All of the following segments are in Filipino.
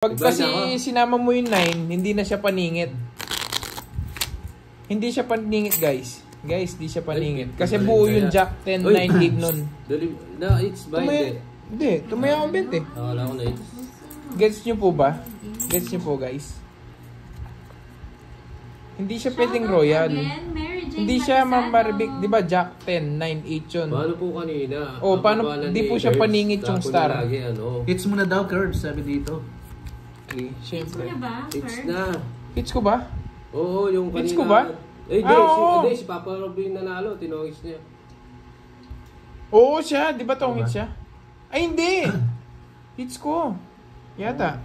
Pag kasi sinama mo yung 9, hindi na siya paningit. Hindi siya paningit, guys. Guys, di siya paningit. Kasi buo yung jack 10, 9 gig nun. Na, it's by Hindi, tumaya akong 20. Wala ko na ito. Gets nyo po ba? Gets nyo po, guys? Hindi siya pwedeng royal. Hindi siya mamaribik. Di ba jack 10, 9, 8 yun? Paano po kanina? Oh, paano? Di po siya paningit yung star. Hits mo na daw, Curbs, sabi dito. Okay, syempre. Hits na. Hits ko ba? Oo, yung kanina. Hits ko ba? Eh, di, si Papa Robin nanalo. Tinongis niya. Oo siya. Di ba tong hits siya? Ay, hindi. Hits ko. Yata.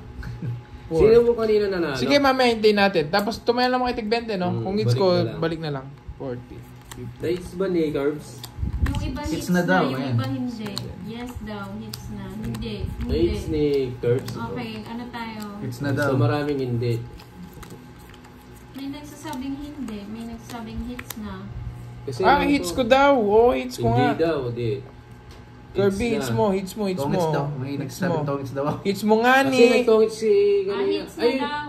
Sino mo kanina nanalo? Sige, mamaya hintayin natin. Tapos tumayan lang mga itig 20, no? Kung hits ko, balik na lang. 40. Hits ba ni Curbs? Yung iba hits na daw, yung iba hindi. Yes daw, hits na. Hindi. Hits ni Curbs. Okay, ano tayo? Hits na daw. So maraming hindi. May nagsasabing hindi. May nagsasabing hits na. Kasi hits ko daw. Oo, hits ko nga. Hindi daw, di. Kirby, hits mo, hits mo, hits mo. Tongits daw. May nagsasabing tongits daw. Hits mo nga ni. Kasi nagtongits si kanina. Hits na daw.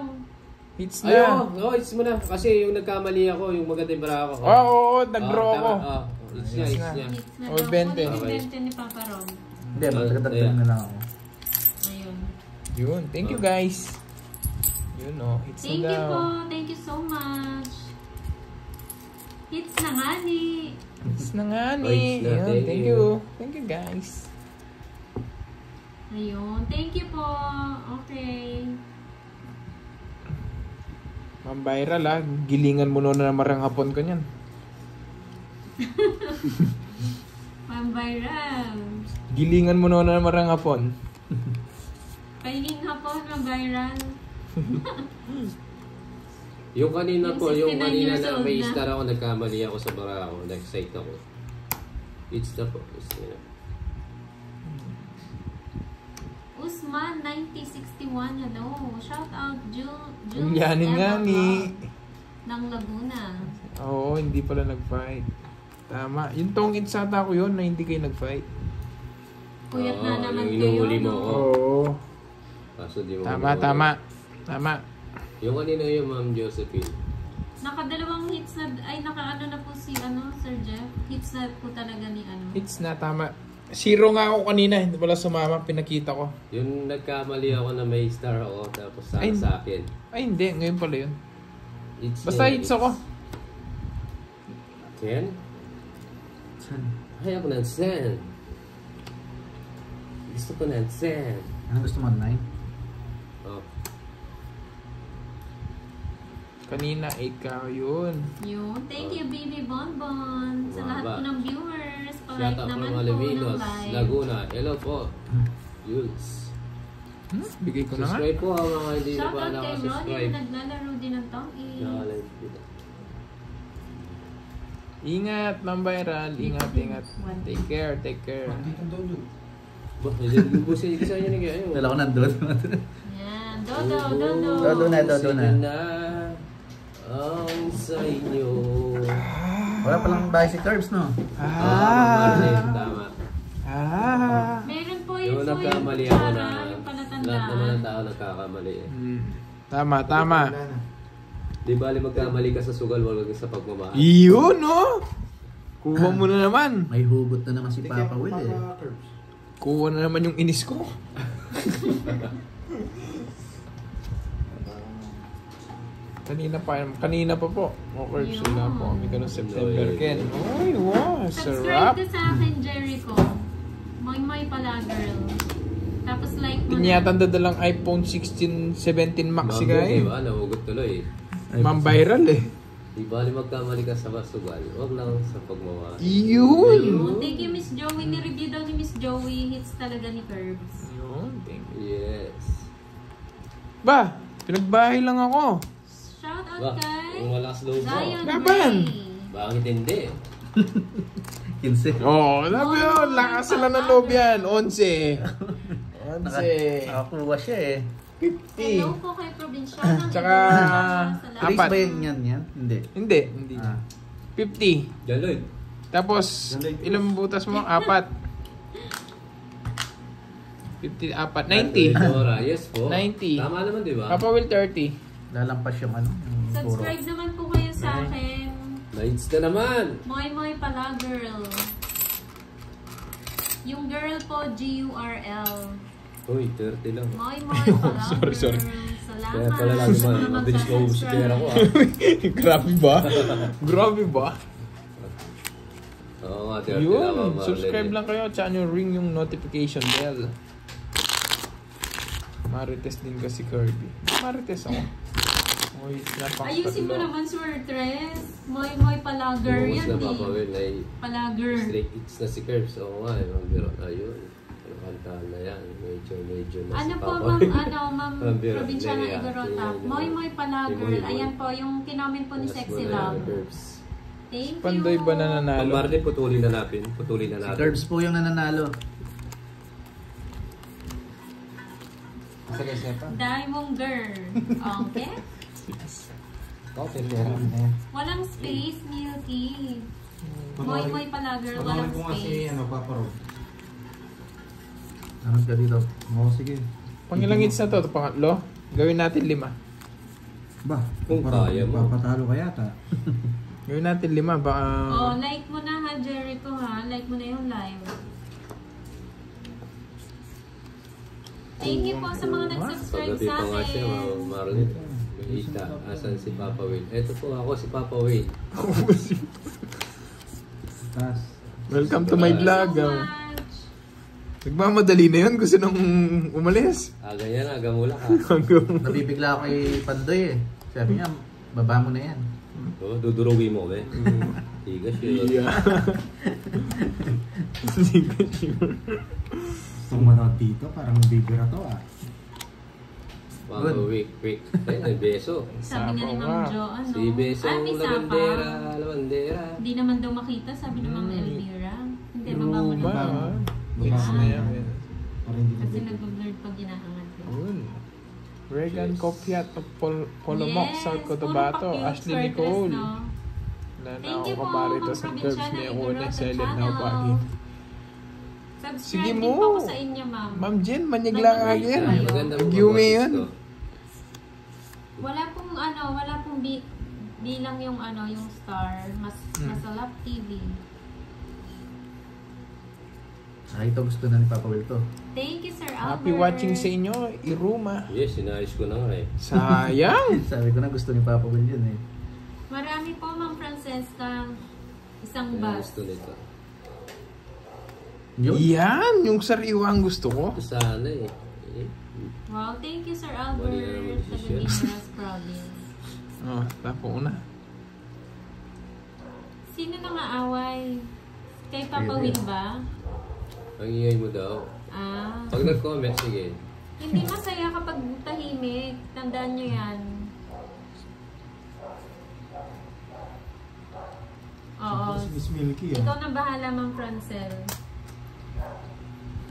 Hits na. Oo, hits mo na. Kasi yung nagkamali ako, yung magandang bara ako. Oo, nag-draw ako. Hits niya, hits niya. Hits na O, daw. 20. Kunin 20 ni Papa Rob. Hindi, magtagatagdag na lang ako. Ayun. Yun, thank you guys. Yun o, hits na daw. Thank you po. Thank you so much. Hits na nga ni. Hits na nga ni. Yun, thank you. Thank you guys. Ayun. Thank you po. Okay. Viral gilingan mo na marang hapon ko niyan. Viral. Gilingan mo na marang hapon. Pahinging hapon, viral. Yung kanina po, yung kanina na may na. star ako, nagkamali ako sa bara ako, nag-excite ako. It's the po. Usman 9061, hello. Shout out Jules Yanin nga ni. ng Laguna. Oo, hindi pala nag-fight. Tama. Yung tongits ata ko yun na hindi kayo nag-fight. Puyat na naman yung kayo. inuhuli mo ako. Oo. Kaso di mo Tama. Yung kanina yung Ma'am Josephine. Nakadalawang hits na, ay nakaano na po si Sir Jeff. Hits na po talaga ni Hits na, tama. 0 nga ako kanina, hindi pala sumama, pinakita ko. Yung nagkamali ako na may star ako, tapos sa akin. Ay hindi, ngayon pala yun. Basta hits ako. 10? Ay, ako ng 10. Gusto ko ng 10. Ano gusto mo, 9? Oh. Kanina, ikaw yun. Yun. Thank you, Baby Bonbon. Sa lahat po ng viewers. Shout out naman from po Alaminos, ng live. Laguna. Hello po. Yules. Bigay ko na nga. Subscribe po ang mga hindi na Shout pa out kay Ronnie nakasubscribe. na naglalaro din ng Tong-Is. Nakalive dito. Ingat, Ma'am Viral. Ingat. Take care. Bah, nilulubusin yung isa niya ni Kaya. Dala ko nandun. Yan. Dodo. Dodo na. na ang sa inyo. Wala palang bahay si Curbs, no? Tama. Meron po Yung nagkamali ako na lahat naman ng tao nagkakamali eh. Tama. Di bali magkamali ka sa sugal, wala ka sa pagmamahal. Yun, no? Kuha mo na naman. May hugot na naman si Papa Will eh. Kuha na naman yung inis ko. Kanina pa po. Okay, sila po. Kami ka ng September, Ken. Ay, wow. Subscribe Sarap. ka sa akin, Jericho. Moy pala, girl. Tapos like mo Tinyatan dadalang iPhone 16, 17 Max si Di Guy. ba? Nahugot tuloy. Ma'am Viral eh. Di bali magkamali ka sa sugal, wag lang sa pagmamahal. Yun. Yun. Thank you, Miss Joey. Ni-review daw ni Miss Joey. Hits talaga ni Curbs. Yun, thank you. Yes. Ba, pinagbahay lang ako. Shout out Ba, kay kung malakas loob mo. Zion Laban. Ray. Bakit hindi? 15. Oo, sabi yun. Lakas sila ng loob yan. 11. 11. Nakakuha siya eh. 50. Hello po kay Provinciano. Tsaka, Trace Apat. ba yan? Hindi. Hindi. Ah. 50. Jaloy. Tapos, ilang butas mo? 4. 50, apat. 90. Dora, yes po. 90. Tama naman, di ba? Papa Will 30. Lalampas yung ano. Yung Subscribe naman po kayo sa akin. Nights na naman. Moy pala, girl. Yung girl po, G-U-R-L. Uy, 30 lang. Moy pala, Sorry. Salamat. Kaya pala lagi Sa mga mabilis maubos yung pera ko ah. Grabe ba? Grabe ba? Oo nga, 30 lang. Yun, Ma'am subscribe Marlene. lang kayo at saan yung ring yung notification bell. Marites din kasi Kirby. Marites ako. Uy, Ayusin mo naman, Swertres. Moy palager Bukas yan na eh. papawin ay Palager. straight hits na si Curbs. Oo nga, ang biro. Ayun. Ano kanta na yan? Medyo na Ano si po, Papa. ma'am, Ang biro. probinsya ng Leia. Igorota. Moy palager. Moy. Ayan po, yung kinomen po ni Mas Sexy mo na yan, Love. Curbs. Thank you. Pandoy ba Ma'am nananalo? Marlene, putulin na natin. Putulin na Si natin. Curbs po yung nananalo. Diamond Girl. Okay? Walang space, Milky. Moy palager, walang space. Papa Rob. Ano ka dito? Oo, sige. Pangilang hits na to? Ito pangatlo? Gawin natin 5. Ba, Kung Papa Rob, kaya mo. papatalo ka yata. Gawin natin 5. Baka... Oh, like mo na ha, Jericho ha. Like mo na yung live. Thank you po sa mga nag-subscribe Paggabi sa pa nga siya, akin. Ma'am Marlene. Ita, asan si Papa Will? Ito po ako, si Papa Will. Tas, Welcome to my Thank you vlog. so much. Nagmamadali na yun. Gusto nung umalis. Ganyan na, gamula ka. Nabibigla ako kay Pandoy eh. Sabi niya, baba mo na yan. Oo, dudurugi mo, eh. Tigas yun. Yeah. Hindi ko sure. gusto manood dito, parang bibira to ah. Papa Will, quick. Ay, may beso. Sabi nga ni Sapaw Ma'am nga. Jo, ano? Si Beso, may lavandera, sapaw. lavandera. Hindi naman daw makita, sabi ni Ma'am Elvira. Hindi, baba mo Ba? na. Hits na yan. Parang hindi Kasi ko nag-blurred pag ginahangat ko. Yun. Regan Copiat of Polomok, South Cotabato. puro pa-cute Ashley Swertres, Nicole. no? Na Thank you ako po, kamarito Ma'am sa Curbs Provinciana niya ako Igorota na silent na Channel. upagin. Subscribe Sige din mo. po ako sa inyo, Ma'am. Ma'am Jen, manyagla ka Nag-like yan. kayo. Maganda mo Gyumi yan. Wala pong bilang yung yung star. Nasa Lap TV. Ay, ito gusto na ni Papa Will to. Thank you, Sir Albert. Happy watching sa inyo, Iruma. Yes, sinayos ko na nga eh. Sayang. Sabi ko na gusto ni Papa Will yun eh. Marami po, Ma'am Francesca. Isang Kaya bus. gusto nito. Yun. Yan, yung sariwang gusto ko. Ito sana eh. Wow, thank you, Sir Albert. Mali na naman Sa siya. Guimaras Province. Oh, tapo una. Sino nang-aaway? Kay Papa Will ba? Ang ingay mo daw. Ah. Pag nag-comment, sige. Hindi masaya kapag tahimik. Tandaan nyo yan. Oo. Si Miss Milky Ikaw ah. na bahala, Ma'am Francel.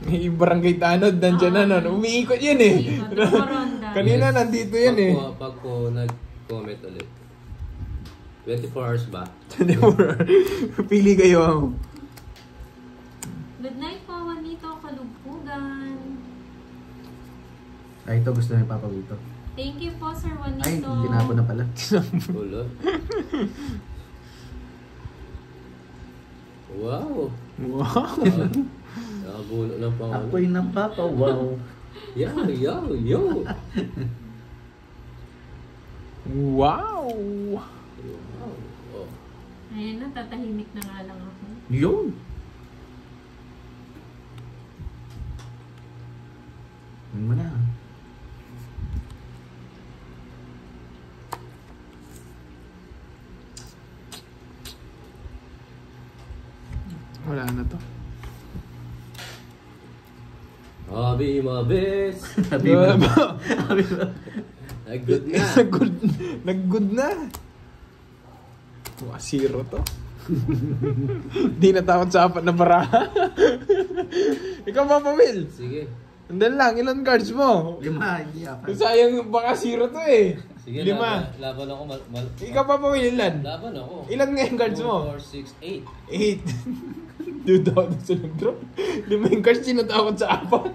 May barangay tanod, nandyan na no. Umiikot yan eh. Umiikot, tumoronda. Kanina nandito yan eh. Pag po nag-comment ulit. 24 hours ba? Pili kayo. Good night po, Juanito Kalugpugan. Ay, ito gusto ni Papa Will to. Thank you po, Sir Juanito. Ay, tinapon na pala. Ulo. Wow. Wow. Nakabuno ng pangalan. Ako'y napapawaw. Yo, yo, yo. Wow. Wow. Oh. Ayun na, tatahimik na nga lang ako. Yun. Yun mo na. Wala na to. Habi mabes. Sabi mo. Good na. Nag-good na. Wow, zero to. Di natakot sa apat na baraha. Ikaw Papa Will. Sige. Andan lang, ilan cards mo? 5, hindi apat. Sayang baka zero to eh. Sige, 5. laban ako. Ikaw Papa Will, ilan? Laban ako. Ilan nga yung cards mo? 4, 6, 8. Dude ako sa nag-drop. 5 yung cards, di natakot sa apat.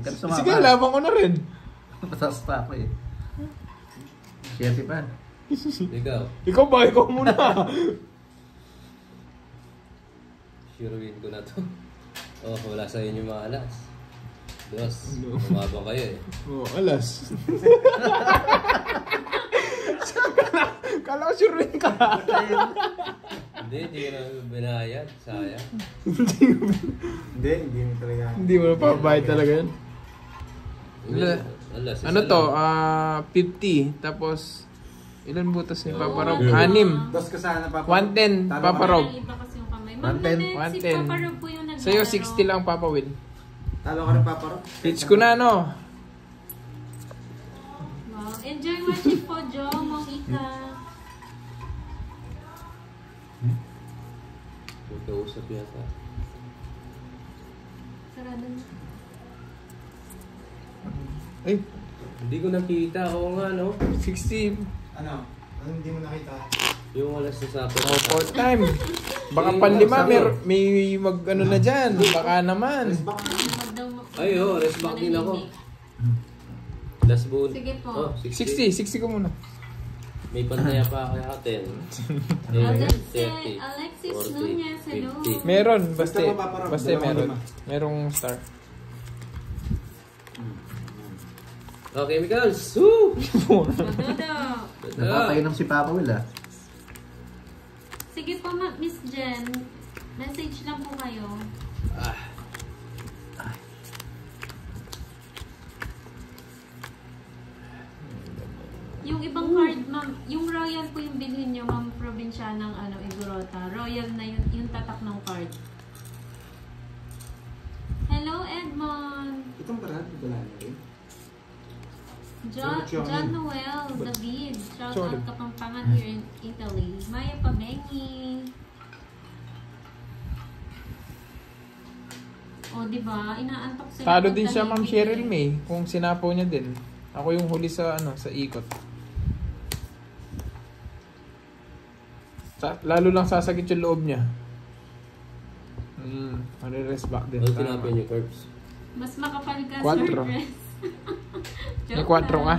Ka sumama. Sige, laban ko na rin. Mataas pa ako eh. 7 pa. Ikaw, Ikaw ba? Ikaw muna. sure win ko na to. Oh, wala sa inyo mga alas. Dos, umabang kayo eh. Oh, alas. Kala ko sure rin ka. Hindi ko na binayad. Sayang. Hindi mo talaga. Hindi mo na pabayad talaga yan. Alas, Ano isa to? lang. 50. Tapos, ilan butas ni Papa Rob? Oo. 6. Dos ka sana, Papa. 110, Talo Papa ka. Rob. Iba kasi yung kamay. 110. Ma'am, si Papa Rob po yung naglalaro. Sa'yo, 60 lang, Papa Will. Talo ka rin, Papa Rob. Hits ko na, no? Wow. Enjoy watching po, Jo. Mong Ika. Magkausap yata. Sarado na. Ay, Hindi ko nakita. Oo nga, no? 60. Ano? Ano hindi mo nakita? Yung alas na sapo. Oh, fourth time. Baka panlima, may mag ano na dyan. Baka naman. Ay, oh, rest back din ako. Last bull. Sige po. Oh, 60 ko muna. May pantaya pa kaya atin. Alexis Nunez, hello. Meron, basta. Gusto mo, Papa Rob? Basta Dalawang meron. lima. Merong star. Okay, chemicals. Woo! Madodo. Napapainom si Papa Will ah. Sige po, Miss Jen. Message lang po kayo. Yung ibang card, ma'am, yung royal po yung bilhin nyo, ma'am, probinsya ng Igorota. Royal na yun, yung tatak ng card. Hello, Edmond. Itong parang wala na rin. John Noel, David. Shout out Kapampangan here in Italy. Maya Pabengi. O, diba? Inaantok sila. Talo din siya, Ma'am pagtahimik Cheryl eh. May. Kung sinapaw niya din. Ako yung huli sa sa ikot. Lalo lang sasakit yung loob niya. Rest back din. Ano Tama. tinapin yung curves? Mas makapal ka, Quattro. Sir Dress. May 4 ka?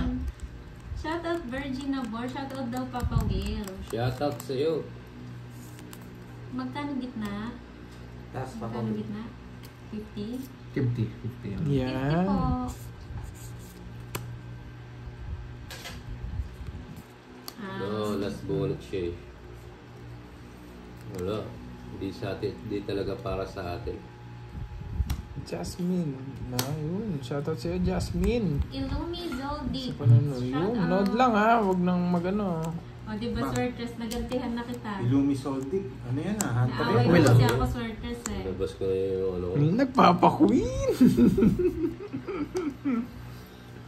Shoutout Virgin Nabor. Shoutout daw Papa Will. Shoutout sa'yo. Magkano gitna? Taas pa Magkano gitna? 50? 50. 50 Yan. po. No, last bullet siya eh. Wala. Hindi sa atin, hindi talaga para sa atin. Jasmine. Na, yun. Shoutout sa'yo, Jasmine. Illumi Zoldi. Sa pananood. Yun, nod lang ha. Huwag nang magano. O, diba, Swertres? Nagantihan na kita. Illumi Soldic. Ano yan ah? Hunter Naaway yan. ko Will, kasi ah. ako, Swertres eh. Nabas ko na yung ano ko. Nagpapa-queen.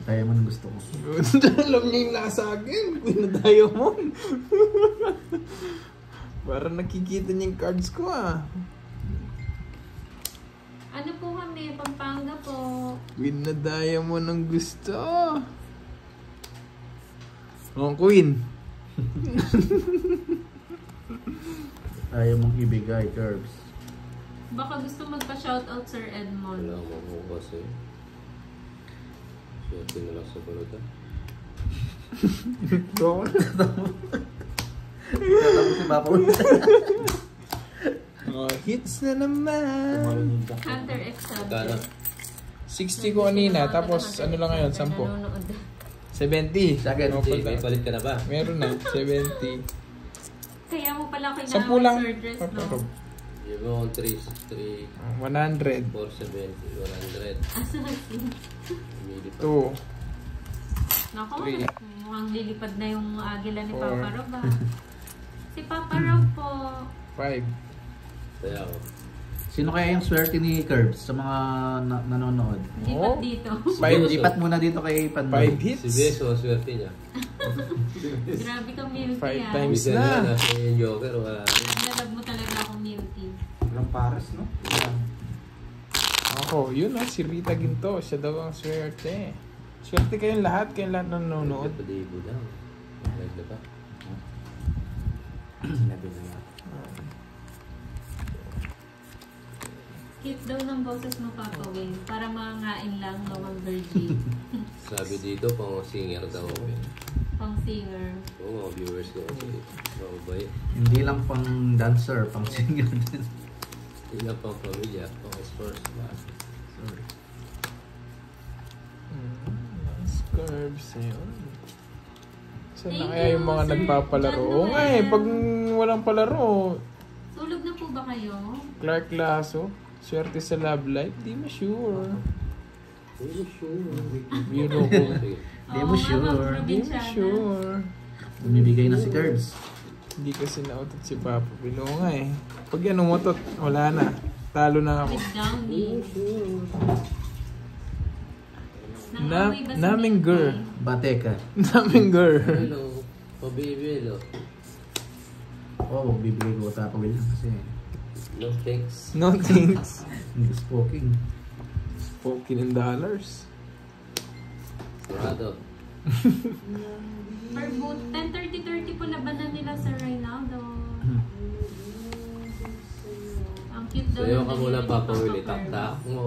Kaya mo nang gusto ko. Alam niya yung nasa akin. Queen na Diamond. Parang nakikita niya yung cards ko ah. Ano po kami? Pampanga po. Queen na Diamond ang gusto. Oh, Queen. Ayaw mong ibigay, Curbs. Baka gusto magpa-shoutout, Sir Edmond. Wala mo ko kasi. Swerte na lang sa balot ah. Tapos si Papa Will. Oh, hits na naman. Marinig ka. Hunter X Kano? 60 ko kanina, tapos ano lang ngayon, 10. 70. Sa akin, Okay, May palit ka na ba? meron na, 70. Kaya mo pala 10 kailangan lang. Sir Dress, no? Yung mga 3, 100. 470, 100. Asa nagsi? Umili pa. 2. Nako, Three. mukhang lilipad na yung agila ni Four. Papa Rob ah. Si Papa Rob po. 5. Kaya ako. Sino kaya yung swerte ni Curbs sa mga nanonood? Lipat Oh. dito. Lipat muna dito kay Pandoy. 5 hits. Si Beso, swerte niya. Grabe kang milky 5 ah. times Bisa na. na nasa yung Joker. Wala. Nalab mo talaga akong milky. Walang pares, no? Ako, yun ah, si Rita Ginto. Siya daw ang swerte. Swerte kayong lahat nanonood. Padibo lang. Like na ba? Sinabi na yan. Cute daw ng boses mo, Papa Will. Para mangangain lang, Mama Virgie. Sabi dito, pang singer daw ako eh. Pang singer. Oo, mga viewers ko kasi. Mababay. Hindi lang pang dancer, pang singer din. Hindi lang pang pamilya, pang sports ba? Sorry. Curves na yun. Saan na Thank kaya yung you, mga Sir nagpapalaro? John Oo nga eh, Noel. pag walang palaro, Tulog na po ba kayo? Clark Lasso, swerte sa Love Life, di mo sure. Hindi sure. Biro ko. Di mo sure. Di mo Probinsyana. sure. Bumibigay na si Curbs. Hindi kasi nautot si Papa. Bilo nga eh. Pag yan umutot, wala na. Talo na ako. With Downy. Na- naming girl. Bateca. Naming girl. Hello. Pabibilo. Oo, bibigay ko Papa Will kasi No thanks. No thanks. hindi smoking. $14 dollars. Sarado. For both, 10:30 po labanan nila sa Reynaldo. Ang cute daw. Sayo ng ka muna, ganyan Papa ni Willie. Tak-tak mo.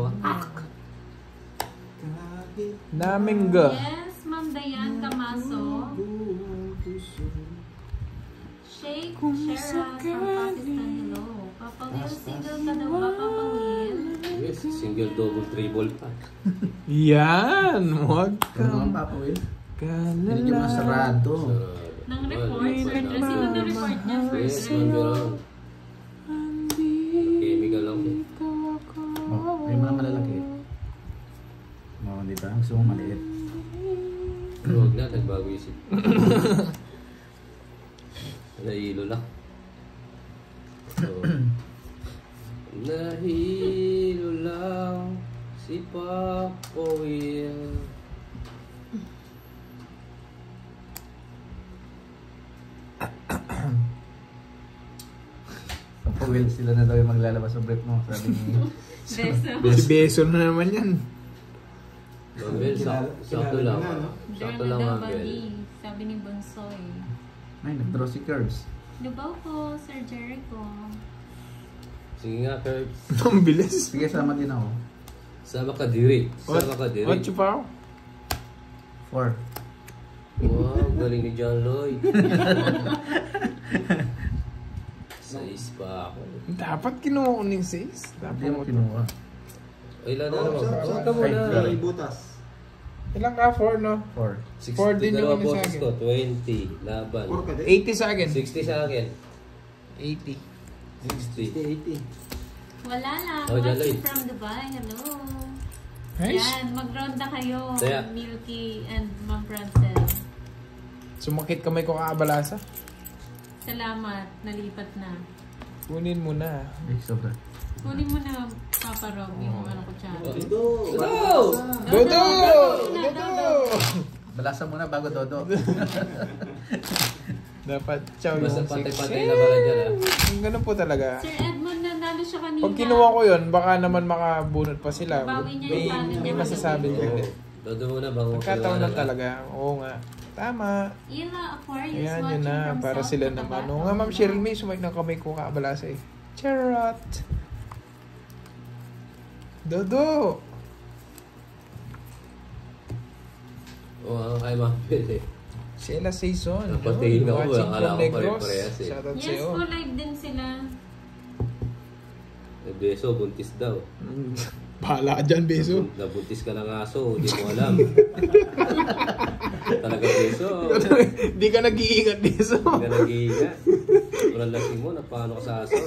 Naming girl. Yes, Ma'am Dayan Camaso. Sheikh Sheraz from Pakistan. Hello. Papa Will, single ka daw ba, Papa Will? Yes, single, double, triple pa. Yan! Huwag Ano kang naman Papa Will? Hindi nyo kalala. masarado. Nang report, Sir Dre. Sino na-report niya, Yes, Sir Dre? meron. Chemical lang eh. Oh, may mga malalaki. Oo, di ba? Gusto mo maliit. Huwag na, nagbago isip. Nahilo lang. So, nahilo lang si Papa Will. Papa Will, sila na daw yung maglalabas sa brief mo. Sabi ni... Beso. Si Beso na naman yan. Mabel, sakto lang. Sakto lang, Journal Mabel. Bali, sabi ni Bonsoy. Ay, nag-draw si Curbs. Lubaw po, Sir Jericho. Sige nga, Kurt. Ang bilis. Sige, sama din ako. Sama ka diri. Sama ka diri. 8 pa ako. 4. Wow, galing ni John Lloyd. Sais pa ako. Dapat kinuha ko ng 6. Hindi mo kinuha. Ilan na naman? Saan ka Ay, muna? sorry. Butas. Ilang ka? 4, no? 4. 4 din yung ano sa boses akin. ko, 20. Laban. 4 ka din. 80 sa akin. 60 sa akin. 80. 60. 80. Wala lang. Oh, John Watching Lloyd. from Dubai. Hello. Nice. Yan, magronda kayo. Saya. Milky and Ma'am Francel. Sumakit kamay ko kaabalasa. Salamat. Nalipat na. Kunin mo na. Ay, sobra. Kunin mo na, Papa Rob, yung ano ko tsara. Dito. Go! Dodo! Dodo! Dodo! Balasa muna bago Dodo. Dapat chow Basta yung patay-patay na pala dyan, Yung ganun po talaga. Sir Edmond, nanalo siya kanina. Pag kinuha ko yun, baka naman makabunot pa sila. Bawi niya May, yung talent may niya. masasabi niya. Dodo muna bago Nagkataon lang talaga. Oo nga. Tama. Ila Aquarius Ayan watching yun na. from Para South sila Cotabato. naman. Oo nga, Ma'am Cheryl May, sumakit ng kamay ko kaabalasa eh. Charot! Dodo! Oo, kay Mabel eh. Sheila Saison. Napatingin ako, Watching akala from ko Negros. pare-parehas eh. Shoutout Yes sa'yo. po, live din sila. Beso, buntis daw. Bahala ka dyan, Beso. Nabuntis ka ng aso, hindi mo alam. Talaga Beso. Di ka nag-iingat, Beso. Hindi ka nag-iingat. Walang lasing mo, napano ka sa aso.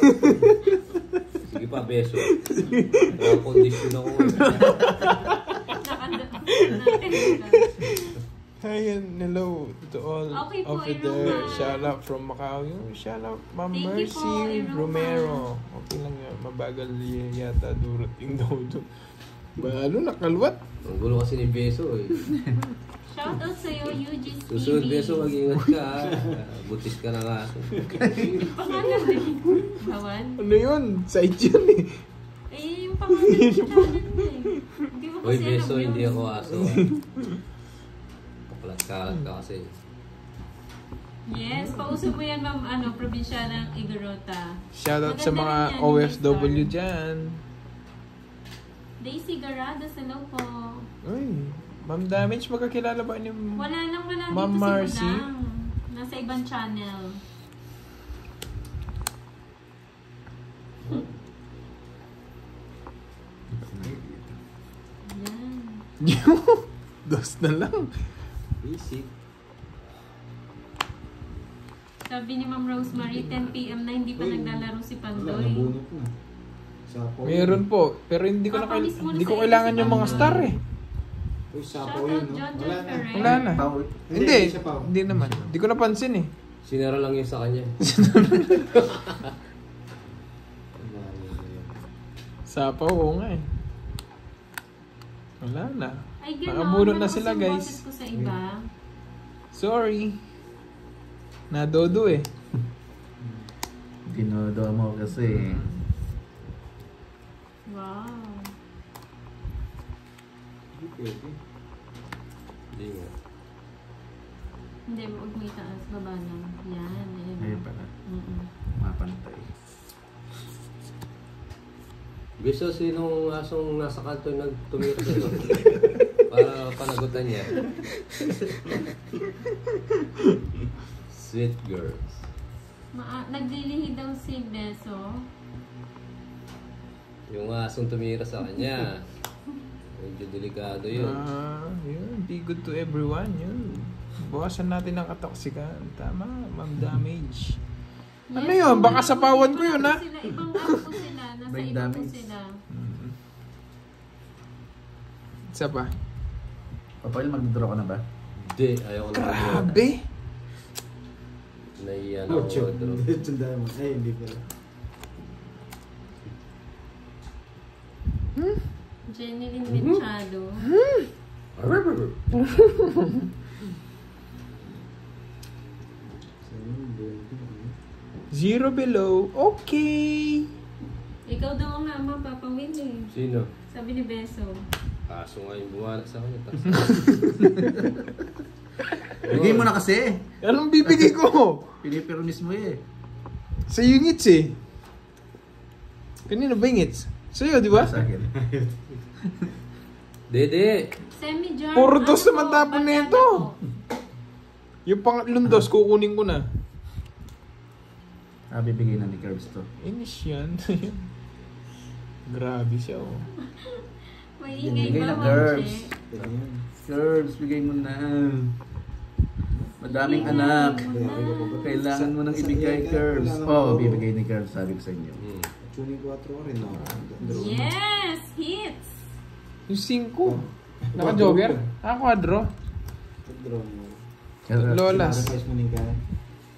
Sige pa, Beso. Nakakondisyon ako. Hi and hello to all Okay po, of you there. Iruma. Shout out from Macau. Yung shout out Ma'am Thank you Mercy po, Iruma. Romero. Okay lang yun. Mabagal yata durating daw doon. Balo, nakalwat. Ang gulo kasi ni Beso eh. Shoutout sa'yo, Eugene TV. Susunod Beso, mag-ingat ka ha. Buntis ka ng aso. Pangalan din. Hawan? Ano yun? Side yun eh. Eh, yung pangalan ng channel mo eh. Hindi mo Hoy kasi Beso, alam hindi yun. ako aso. Kalat-kalat ka kasi. Yes, pauso mo yan, ma'am, probinsya ng Igorota. Shout out sa Maganda mga rin yan, OFW yung dyan. Daisy Garada, hello po. Uy, Ma'am Damage, magkakilala ba ni... Wala Ma'am dito Marcy? si Budang. Nasa ibang channel. Yan. Dos na lang. Basic. Sabi ni Ma'am Rosemary, 10 p.m. na hindi pa naglalaro si Pandoy. Nabunot na. Sapo. Meron po, pero hindi ko hindi ko kailangan yung mga star eh. Uy, sapo Shoutout yun, no? John Wala na. Ferrer. Wala na. Pao. Hindi, siya pa. hindi naman. Hindi ko napansin eh. Sinara lang yun sa kanya. Sapaw, oo nga eh. Wala na. Ay, gano'n. Nakabunot na sila, Malakas yung guys. boses ko sa iba. Sorry. Nadodo eh. Dinodo mo kasi. Wow. Hindi nga. Hindi, huwag mo itaas. Baba lang. Yan. Ayun. Ayun pala. Mm-mm. Mapantay. Gusto sinong asong nasa kanto nagtumira sa'yo? Para panagutan niya. Sweet girls. Naglilihi daw si Beso. Yung asong tumira sa kanya. Medyo delikado yun. Yun. Be good to everyone. Yun. Bawasan natin ang katoksikan. Tama, Ma'am Damage. Ano yun? Baka sapawan ko yun, ha? Sila, ibang ako po sila. Nasa Brain ibang po damage. sila. Isa pa. Papail, mag-draw ka na ba? Hindi, ayaw ko na. Grabe! Naiyan Oh, ako. chok. Pero Tandaan mo. Ay, hindi pala. Jenny Lynn Machado. Zero below. Okay! Ikaw daw ang ama, Papa Will eh. Sino? Sabi ni Beso. Kaso nga yung bumanak sa kanya. Bigay mo na kasi. Anong bibigay ko? Pinipermis mo eh. Sa units eh. Kanino ba yung ngits? Sa'yo, di ba? Sa akin. Dede! Semi-jar. Puro dos ano naman po, tapon banana nito. po. Yung pangatlong dos, kukunin ko na. Bibigay na ni Curbs to. Inis yan. Grabe siya oh. May ingay Bigay ba, na Ma'am Curbs. Che? Curbs, bigay mo na. Madaming anak. Kailangan mo nang ibigay Curbs. Oo, bibigay ni Curbs, sabi ko sa inyo. Tuning 4 rin, no? Yes! Hits! Yung 5. Naka-jogger? Quadro. Draw mo. Lolas. Sacrifice mo ning kaya.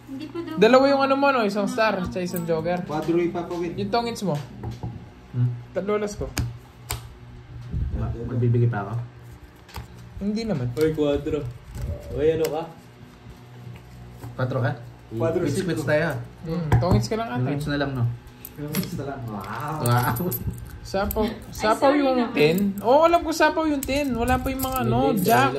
Hindi pa daw. Dalawa yung ano mo no, isang star sa isang jogger. Quadro ipapawid. Yung tongits mo. Lolas ko. Magbibigay pa ako? Hindi naman. Hoy, quadro. Hoy, ano ka? 4 ka? Quadro Quits tayo. Tongits ka lang ata. Quits na lang, no? Wow. Wow. Sapaw yung 10. Oo, alam ko sapaw yung 10. Wala pa yung mga ano, jack.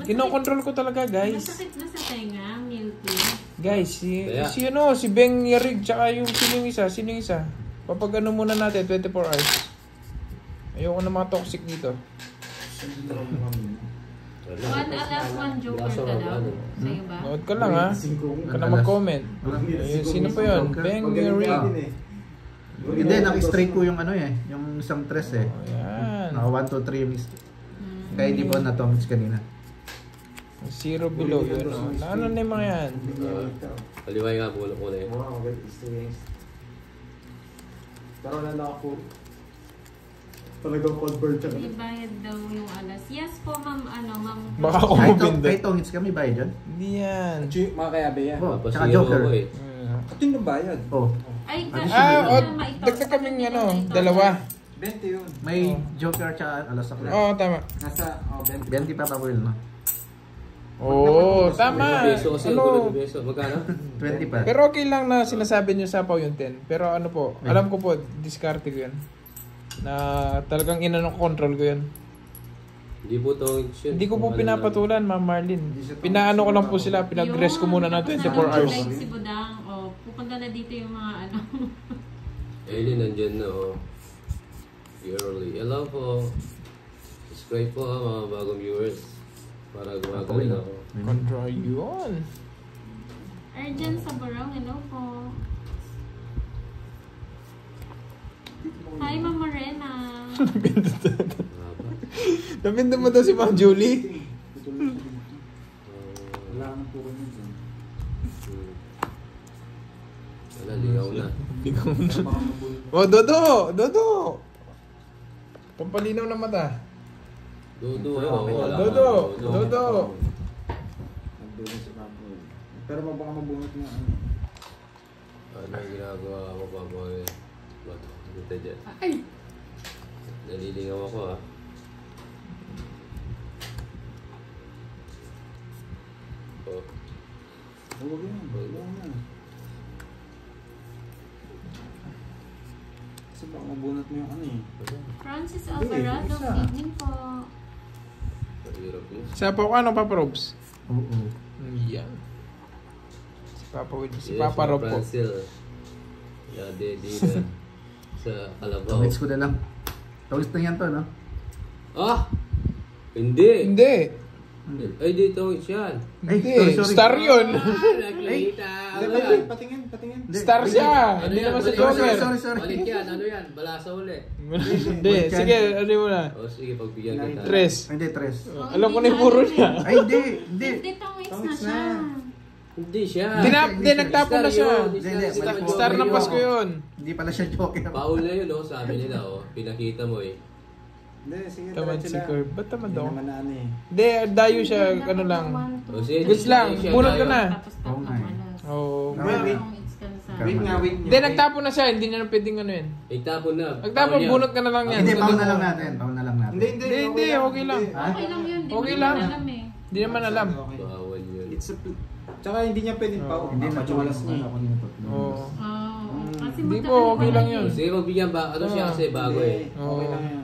Kinokontrol ko talaga, guys. Masakit na sa tenga, milky. Guys, si Kaya. si Beng Yarig, tsaka yung sino yung isa. Papagano muna natin, 24 hours. Ayoko na mga toxic dito. One alas, one joker ka daw. Sa'yo ba? Nood ka lang ha. Huwag ka na mag-comment. Ayun, sino pa yun? Beng Yarig. Hindi, naka-straight ko yung ano eh. Yung isang tres eh. Ayan. Naka 1, 2, 3 yung kaya hindi po na-tomits kanina. Zero below yun. Ano na yung mga yan? Kaliway nga, bulo ko na yun. Wow, it's the wings. Pero wala na ako. Talagang convert siya. May bayad daw yung alas. Yes po, ma'am. Ma'am. Baka ako mabinda. Kahit tongits kami, bayad dyan? Hindi yan. Mga kayabe yan. Oh, Tapos tsaka zero joker. ko eh. Ating ng bayad. Oh, Ay, Dagdag kaming ano, dalawa. 20 yun. may joker tsaka alas sa Oo, tama. Nasa, 20. 20 pa Will, no? Oo, tama. Beso kasi, Ano? beso. Magkano? 20 pa. Pero okay lang na sinasabi nyo sapaw yung 10. Pero ano po, alam ko po, diskarte ko yun. Na talagang control ko yun. Hindi po to. Hindi ko po pinapatulan, Ma'am Marlene. Pinaano ko lang po sila, pinag-rest ko muna na 24 hours. Like si Budang, pupunta na dito yung mga ano. Ayun, nandyan na oh. Purely. Hello po. Subscribe po mga bagong viewers. Para gumagaling ako. Control yun. Arjan sa Barong, hello po. Hi, Ma'am Morena. Haba. Napinda mo daw si Ma'am Julie. Wala nang puro nyo dyan. Wala, ligaw na. Ligaw na. Oh, Dodo! Dodo! Pampalinaw ng mata. Dodo, wala. Dodo! Dodo! Nagdulo si Papa. Pero baka mabunot mo ano. Ano yung ginagawa mo pa po eh? Dito dyan. Nalilingaw ako ah. Oh. Huwag yan. Huwag yan. Kasi baka mabunot mo yung ano eh. Francis Alvarado, isa. good evening po. Mahirap yun. Sa Papa ko, ano, Papa Robs? Oo. Yan. Si Papa Will. Si Yes, Papa Rob po. Francil. Yade, di na. Sa Kalabaw. Tawits ko na lang. Tawits na yan to, no? Ah! Hindi! Hindi. Ay, dito yan. Ay, Hindi. sorry. Star yun. Nakita! Ano yan? Patingin. Star siya. Ano Hindi yan? naman sa Balik- Joker. Sorry. Balik yan. Ano yan? Balasa uli. Hindi. Sige, ano mo na. O sige, pagbigyan kita. Tres. Hindi, tres. Alam ko na yung puro niya. Ay, hindi. Hindi, tawis na Tawis siya. Hindi siya. Hindi, nagtapon na siya. Hindi, Star ng Pasko yun. Hindi pala siya Joker. Paul na yun, oh, sabi nila, oh. Pinakita mo eh. Hindi, sige. Tamad si Curve. Ba't tamad Hindi ako? naman na ano eh. Hindi, dayo siya, ano lang. O sige, Goods lang, siya bunot ka tayo. na. Tapos Oo nga eh. Oo. Wait. Wait nga. Hindi, nagtapon na siya. Hindi na pwedeng ano yun. Nagtapon na. Nagtapon, Paul yan. bunot ka na lang yan. Hindi, paul na lang natin. Hindi, okay lang. Okay lang yun, di Okay mo lang. naman alam eh. Hindi naman alam. Bawal yun. Tsaka hindi niya pwedeng pa. Hindi na Papachulas niya. ako nito. Oo. Kasi Hindi magkakaroon po, okay lang pa yun. eh. Sige, magbigyan ba? Ano siya kasi bago eh. Okay lang yan.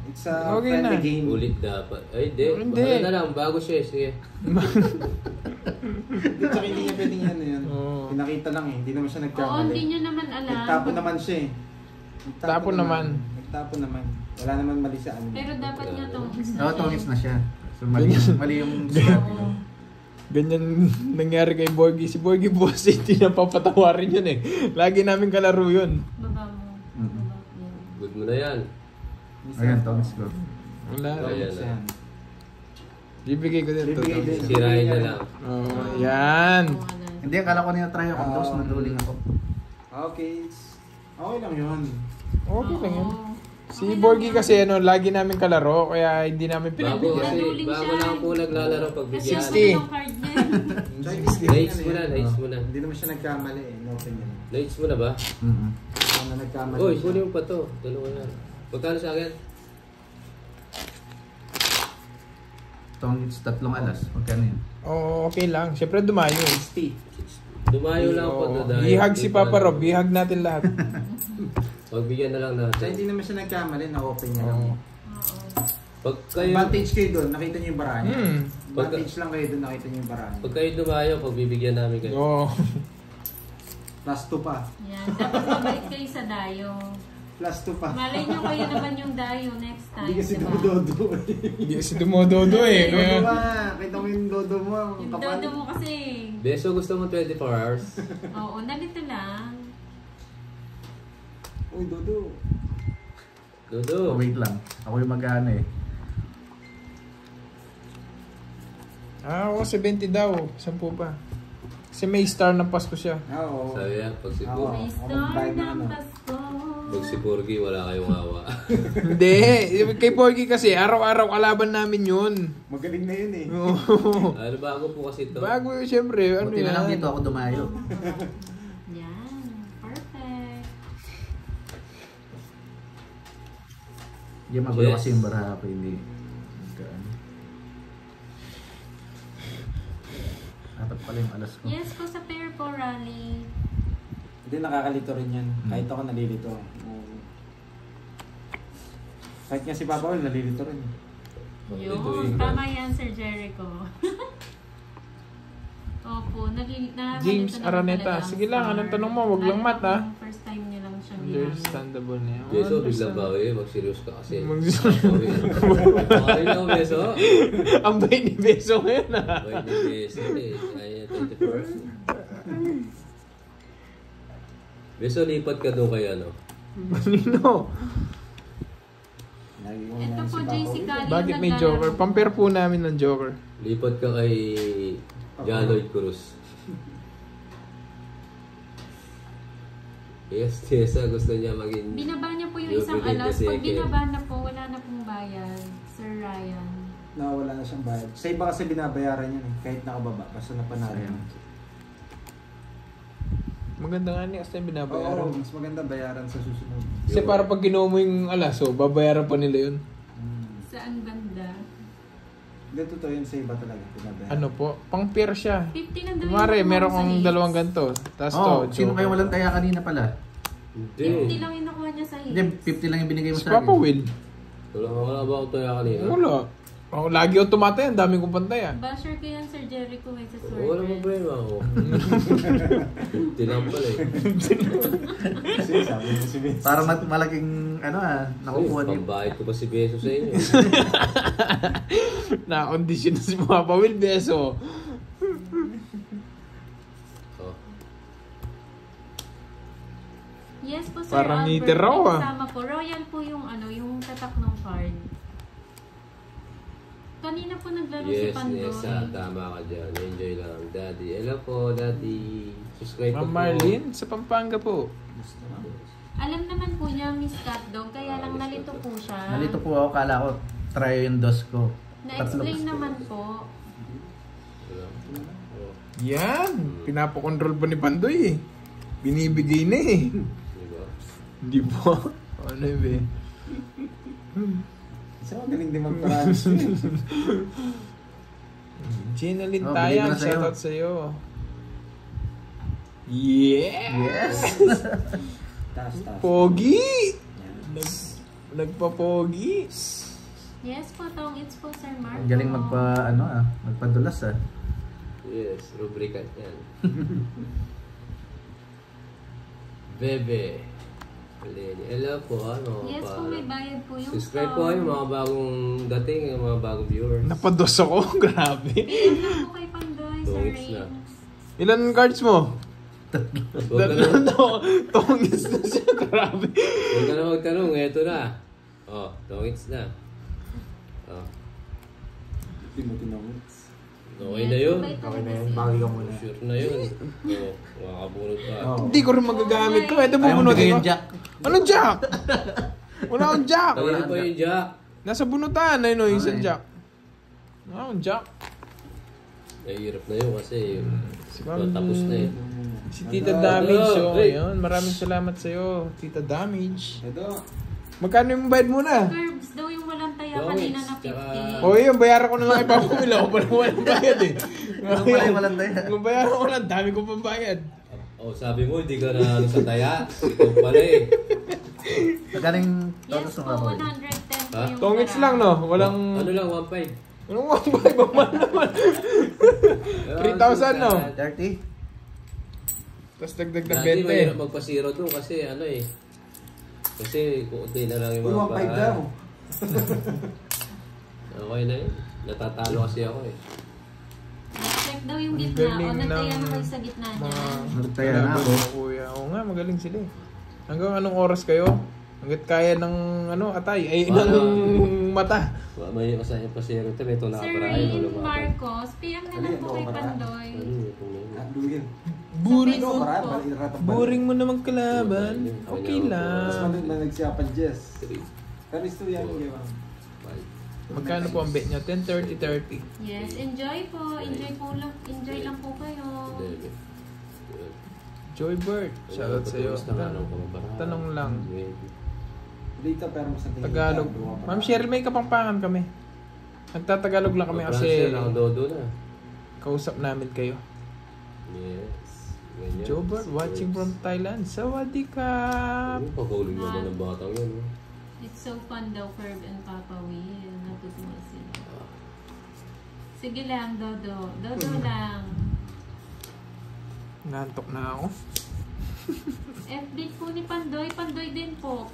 It's a Okay friendly na. game. Ulit dapat. Ay, hindi. Hindi. Ano na lang, bago siya eh. Sige. Tsaka hindi niya pwedeng yan yun. Oo. Pinakita lang eh. Hindi naman siya Oo, nagkamali. hindi nyo naman alam. Nagtapon naman siya eh. Tapon naman. Nagtapon naman. Wala naman mali sa ano. Pero dapat nga itong Oo, tawits na siya. So, mali yung sinabi ko. Ganyan nangyari kay Borgie. Si Borgie boss, hindi na papatawarin yun eh. Lagi namin kalaro yun. baba mo. Mhm. Baba mo. Good mo na yan. Ayan, tawits ko. Wala. Ayan. Yan. Bibigay ko din to. Bibigay din. Sirain na lang. Oh, yan. Oo, wala. Hindi, akala ko nila try ako. Tapos naduling ako. Okay. Okay lang yun. Okay lang yun. Oo. Si Okay lang Borgie yun. kasi ano, lagi namin kalaro, kaya hindi namin Bago pinagbigyan. kasi, Naduling bago siya. lang po naglalaro Kasi pagbigyan. 60. yung card niya. Tsaka hindi siya Lights ano mo na, eh. lights mo na. Hindi naman siya nagkamali eh. No opinion. Lights mo na ba? Mhm. Kung na nagkamali Uy, siya. kunin mo pa to. Dalawa yan. Magkano sa akin? Tawits, 3 alas. Magkano yun? Oo, okay lang. Siyempre dumayo. 60. Dumayo lang po to dahil. Bihag si Papa Rob, bihag natin lahat. Pagbigyan na lang Tsaka natin. hindi naman siya nagkamali. Na-open niya lang. Oo. Oo. Pag kayo, Advantage kayo doon. Nakita niyo yung bara niya. Hmm. Advantage lang kayo doon. Nakita niyo yung bara niya. pag kayo dumayo, pagbibigyan namin kayo. Oo. Plus 2 pa. Yan. Dapat mabalik kayo sa dayo. Plus 2 pa. Malay nyo kayo naman yung dayo next time. Hindi kasi diba? dodo. Hindi kasi dumododo eh. Dodo Kaya, ba? Kita mo yung dodo mo. Yung kapal. dodo mo kasi. Beso, gusto mo 24 hours? Oo, nalito lang. Uy, dodo. Dodo. Oh, wait lang. Ako yung mag-ano eh. ako 70 daw. 10 pa. Kasi may star ng Pasko siya. Oo. Sabi yan, pag si Oo. May ako star magbayad ng ng ano. Pasko. Pag si Porgy, wala kayong awa. Hindi. Kay Borgie kasi, araw-araw kalaban namin yun. Magaling na yun eh. Oo. Ano, bago po kasi ito. Bago yun, siyempre. Ano Buti na lang yan? dito ako dumayo. Yan. Perfect. Hindi magulo Yes. kasi yung baraha ko. Hindi. Magkaano. Dapat pala yung alas ko. Yes po sa pair po, Rally. Hindi, nakakalito rin yan. Kahit ako nalilito. Kahit nga si Papa Ol, nalilito rin. Yun. Tama yan, Sir Jericho. Opo. James nalilito naman Araneta. talaga ang Sige lang, star. anong tanong mo? Wag lang Lalo mat, na ah. kung first time niyo lang siyang Understandable na yan. Beso, biglang bawi. Mag-serious ka kasi. Mag-serious. Okay na, Beso. Ang bait ni Beso ngayon ah. Bait ni Beso eh. Kaya 21st. Beso, lipat ka doon kay ano. Manino? Ito po, JC Cali. Bakit may Joker? Pampare po namin ng Joker. Lipat ka kay Jaloid Cruz. Yes, Tessa, gusto niya maging... Binaba niya po yung isang Jubilate alas. kasi Pag kay- binaba na po, wala na pong bayad. Sir Ryan. Wala na siyang bayad. Sa iba kasi binabayaran yan eh. Kahit nakababa. Basta napanalo. Maganda nga niya kasi binabayaran. Oo, mas maganda bayaran sa susunod. Kasi para pag kinuha mo yung alas, so babayaran pa nila yun. Saan banda? Hindi, totoo yun sa iba talaga. Binabayaran. Ano po? Pang-pair siya. 50 na daw Kumari, yung meron nakuha kang sa dalawang hits. ganito. Tapos Oh, to, sino Joker. kayo walang taya kanina pala? 50 Hindi. lang yung nakuha niya sa Hindi, hits. 50 lang yung binigay mo Si sa Papa akin. Will. Wala ba ako tayo kanina? Wala. Ako, lagi ako tumatay. Ang daming kong pantay ah. Basher ko yan, Sir Jericho, may sa sword. Wala problema ako. Tinang pala eh. Kasi sabi mo si Vince. Para malaking, nakukuha niyo. Pambahit ko pa si Beso sa inyo. Nakakondisyon na si Papa Will Beso. Oh. Yes po, Sir Parang Albert. ngiti raw, May ah. kasama po. Royal po yung yung tatak ng card. Kanina po naglaro si Yes, Pandoy. Nessa, tama ka dyan. Enjoy lang, Daddy. Hello po, Daddy. Subscribe po Ma'am Marlene, sa Pampanga po. Alam naman po niya, Miss Cat Dog, kaya lang nalito po siya. Nalito po ako, kala ko, try yung dos ko. Na-explain naman po. Oh, Yan. Pinapakontrol pa ni Pandoy eh. Binibigay na eh. diba? Hindi po. Ano yun eh. Isa magaling din mag-trans. Ginaline Oh, Tayang, bigay ko na sa'yo. shoutout sa'yo. Yeah! Yes! Taas. Pogi! Yan. Nagpa-pogi. Yes po, Tong. It's po, Sir Marco. Ang galing magpadulas ah. Yes, rubrikat yan. Bebe. Lenny. Hello po, ano? Yes po, may bayad po yung Subscribe po kayo, mga bagong dating, mga bagong viewers. Napados ako. Grabe. PM lang po kay Pandoy, Sir Tongits na. Rain. Ilan cards mo? Huwag ka na, Tongis na siya. Grabe. huwag ka na magtanong, eto na. Oh, tongits na. Oh, Hindi mo tinawits. okay na yun. Okay na yun. Bagi ka muna. Sure na yun. Oh, makakabunod ka. Oo. Hindi ko rin magagamit to. Ito Ayaw mo bigay bubunutin yung ko. jack. Anong jack? Wala akong jack. Tawin pa yung jack. Nasa bunutan. Ayun o, isang jack. Wala akong jack. Nahihirap na yun kasi Si Ma'am- tapos na eh. Si Tita Damage. So, Hey. ayun. Maraming salamat sa'yo, Tita Damage. Ito. Magkano yung bayad muna? Curbs daw yung walang taya Tongits, kanina na tsaka- 50. O yun, bayaran ko na lang ipapamila. Ako pa naman walang bayad eh. Ano pala yung walang taya? Kung bayaran ko lang, dami ko pang bayad. Oh, sabi mo, hindi ka na ano sa taya. Ikaw pala eh. Magaling Yes todos po, ng kapoy. 110 po Ha? yung Tongits bara. lang no? Walang... Ano lang, 1.5. Anong wang bayad naman naman? 3,000 no? 30? Tapos dagdag na Dati mahirap 20. magpa-zero doon kasi ano eh. Kasi kukunti na lang yung Uy, mga 1.5 daw. Okay na yun. Natatalo kasi ako eh. Check daw yung Ang gitna. O, galing nataya ng na kayo sa gitna niya. Nagtaya na ako. Kuya. Oo nga, magaling sila eh. Hanggang anong oras kayo? Hanggat kaya ng atay, ay ng mata. May masaya pa zero ito. Ito Sir nakaparahay. Rain Marcos, PM na lang po kay Pandoy. Duhin. Buring, Sa Para, Facebook po. iratap buring mo namang kalaban. Okay Mas lang. managsiyapan, Jess. Kamis to yan, di ba? Magkano po ang bet nyo? 10, 30, 30. Yes, enjoy po. Enjoy lang po kayo. Joybird, shoutout sa'yo. Tanong lang. Dito, pero mas natingin Tagalog. ka, gawa pa. Ma'am Cheryl, may kapampangan kami. Nagtatagalog lang kami kasi Nakadodo na. kausap namin kayo. Yes. Ganyan. Joybird, watching from Thailand. Sawadee ka. Pagkaulog naman ng batang yun. no? It's so fun daw, Ferb and Papa Will. Natutuwa sila. Sige lang, Dodo. Dodo lang. Nantok na ako. FB po ni Pandoy. Pandoy din po.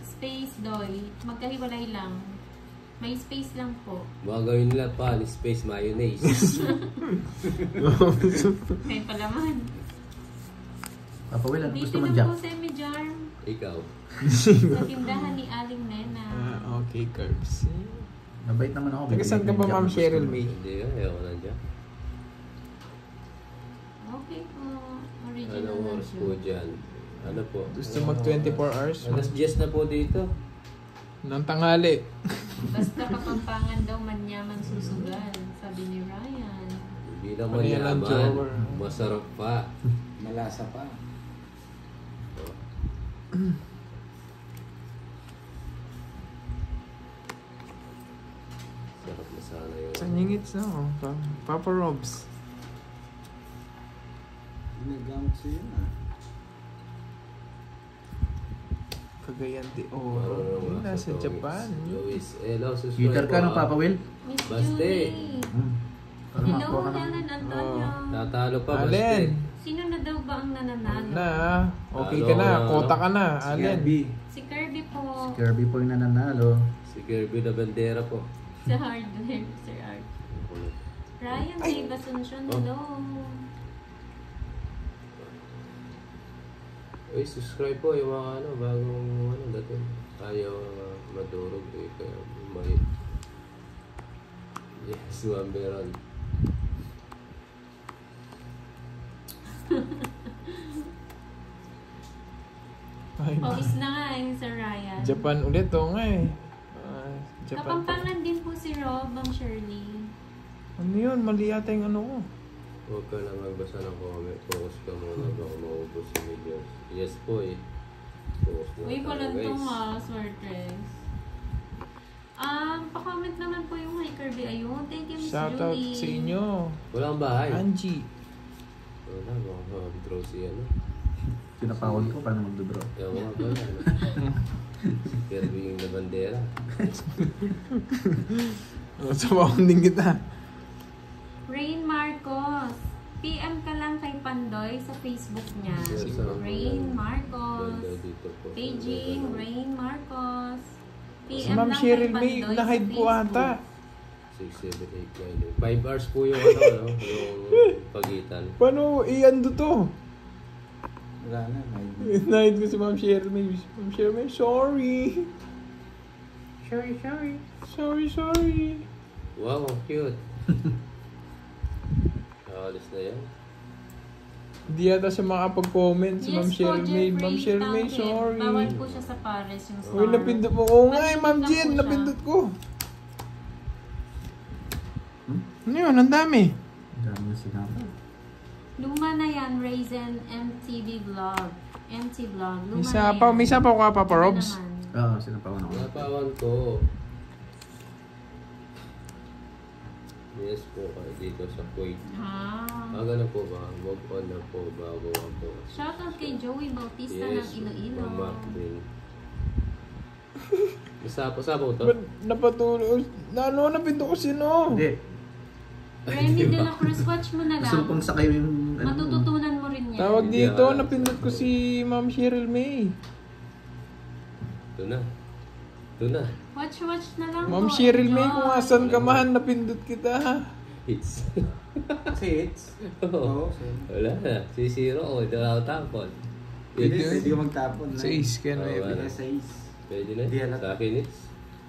Space Doy. Magkahiwalay lang. May space lang po. Mga gawin nila pa, space mayonnaise. Kahit palaman. Papa Will, ano gusto Dito mo na dyan? po semi-jar. Ikaw. Sa tindahan ni Aling Nena. Okay, Curbs. Mabait naman ako. Taga saan ka ba, Ma'am Cheryl May? Hindi ka, ayaw ko nandiyan. Okay po. Original Anong na oras siya. po dyan? Ano po? Gusto mag 24 hours? Alas 10 na po dito. Nang tanghali. Basta kapampangan daw manyaman susugal. Sabi ni Ryan. Bilang Panyalan mayaman, drawer. masarap pa. Malasa pa. Sarap na sana yun. Sa nyingits na oh. Papa Robs. Ginagamit siya yun ah. Cagayan de Oro. Yun, nasa Japan. Luis, hello, subscribe Guitar ka po, no, Papa Will? Miss Baste. Julie. Para Hello, makakuha ka ng... Helen Antonio. Tatalo pa, Allen. Sino na daw ba ang nananalo? Na, okay ka na. Kota ka na. Allen. Si Kirby po. Si Kirby po yung nananalo. Si Kirby na bandera po. Sa hardware, Sir Art. Ryan Dave Asuncion, hello. Uy, subscribe po yung mga bagong dati. Ayaw madurog eh, kaya may... Yes, Ma'am Meron. Ay, Pawis na nga Sir Ryan. Japan ulit. Oo nga eh. Japan. Kapampangan din po si Rob, Ma'am Shirley. Ano yun? Mali yata yung ano ko. Huwag ka lang magbasa ng comment. Focus ka muna baka maubos si videos. Yes po eh. Focus muna Uy, tayo, walang guys. tong Swertres. Pa-comment naman po yung kay Kirby. Ayun, thank you Miss Shout out Julie. sa inyo. Wala kang bahay. Angie. Wala, baka mag-draw si ano. Sinapawan ko, paano magdodraw? Kaya mga pala. Si Kirby yung na bandera. Sabawang din kita. Rain Marcos. PM ka lang kay Pandoy sa Facebook niya. Yes, Rain Marcos. Banda dito po. Paging Rain Marcos. Si PM Ma'am lang Cheryl kay May, Pandoy na-hide sa po ata. 6, 7, 8, 9. 5 hours po yung ano, yung pagitan. Paano i-ando to? Wala na. Nahid ko si Ma'am Cheryl May. Ma'am Cheryl May, sorry. Sorry. Wow, ang cute. Alis na yan. Hindi yata siya makapag-comment si Ma'am Cheryl May. Ma'am Cheryl May, sorry. Bawal po siya sa Paris yung star. Uy, napindot mo. Oo nga eh, Ma'am Napindot Jen, lang po siya. napindot ko. Ano yun? Ang dami. Ang dami na sinabi. Luma na yan, Raisin MTV Vlog. MT Vlog. Luma May na sapaw, yan. may sapaw ka, Papa Ano Robs. naman? Oo, sinapawan ako. Napawan ko. Yes po, dito sa Kuwait. Ganun po ba? Move on na po bago ako. Shoutout kay Joey Bautista Yes, ng Iloilo. Mama din. Sapaw to? Ba't napatuloy? Napindot ko sino? Hindi. Remy De La Cruz, watch mo na Gusto lang. pong sakay yung... Matututunan mo rin yan. Tawag Hindi dito, ako. napindot ko si Ma'am Cheryl May. Ito na. Watch na lang Ma'am po. Cheryl May, Enjoy. kung asan ka man, napindot kita. Hits. Kasi hits. Oo. Oo, same. Wala na. Si Zero ko. Ito ako tapon. Pwede, Hits. pwede ka magtapon. Sa ace ka na Oo, yun. wala. Pwede sa ace. Pwede na. Hindi halata. Sa akin hits.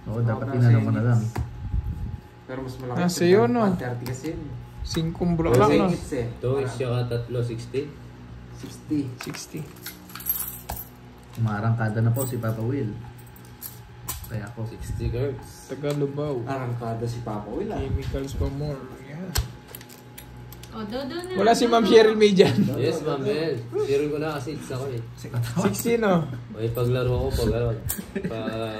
Oo, dapat Oo, tinanong mo sa na lang. hits. Pero mas malaki. Ah, sa'yo, no? 130 kasi yun. 5 Pero bulaklak sa na. hits eh. Ito is siya ka 3, 60. 60. 60. Umarangkada na po si Papa Will. Kaya ako. 60 curves. Tagalubaw. Arangkada si Papa Will ah. Chemicals pa more. Yeah. O, dodo na. Wala si Ma'am Cheryl May dyan. Yes, ma'am Bel. Zero ko na kasi hits ako eh. 60 no? May paglaro ko pag gano'n.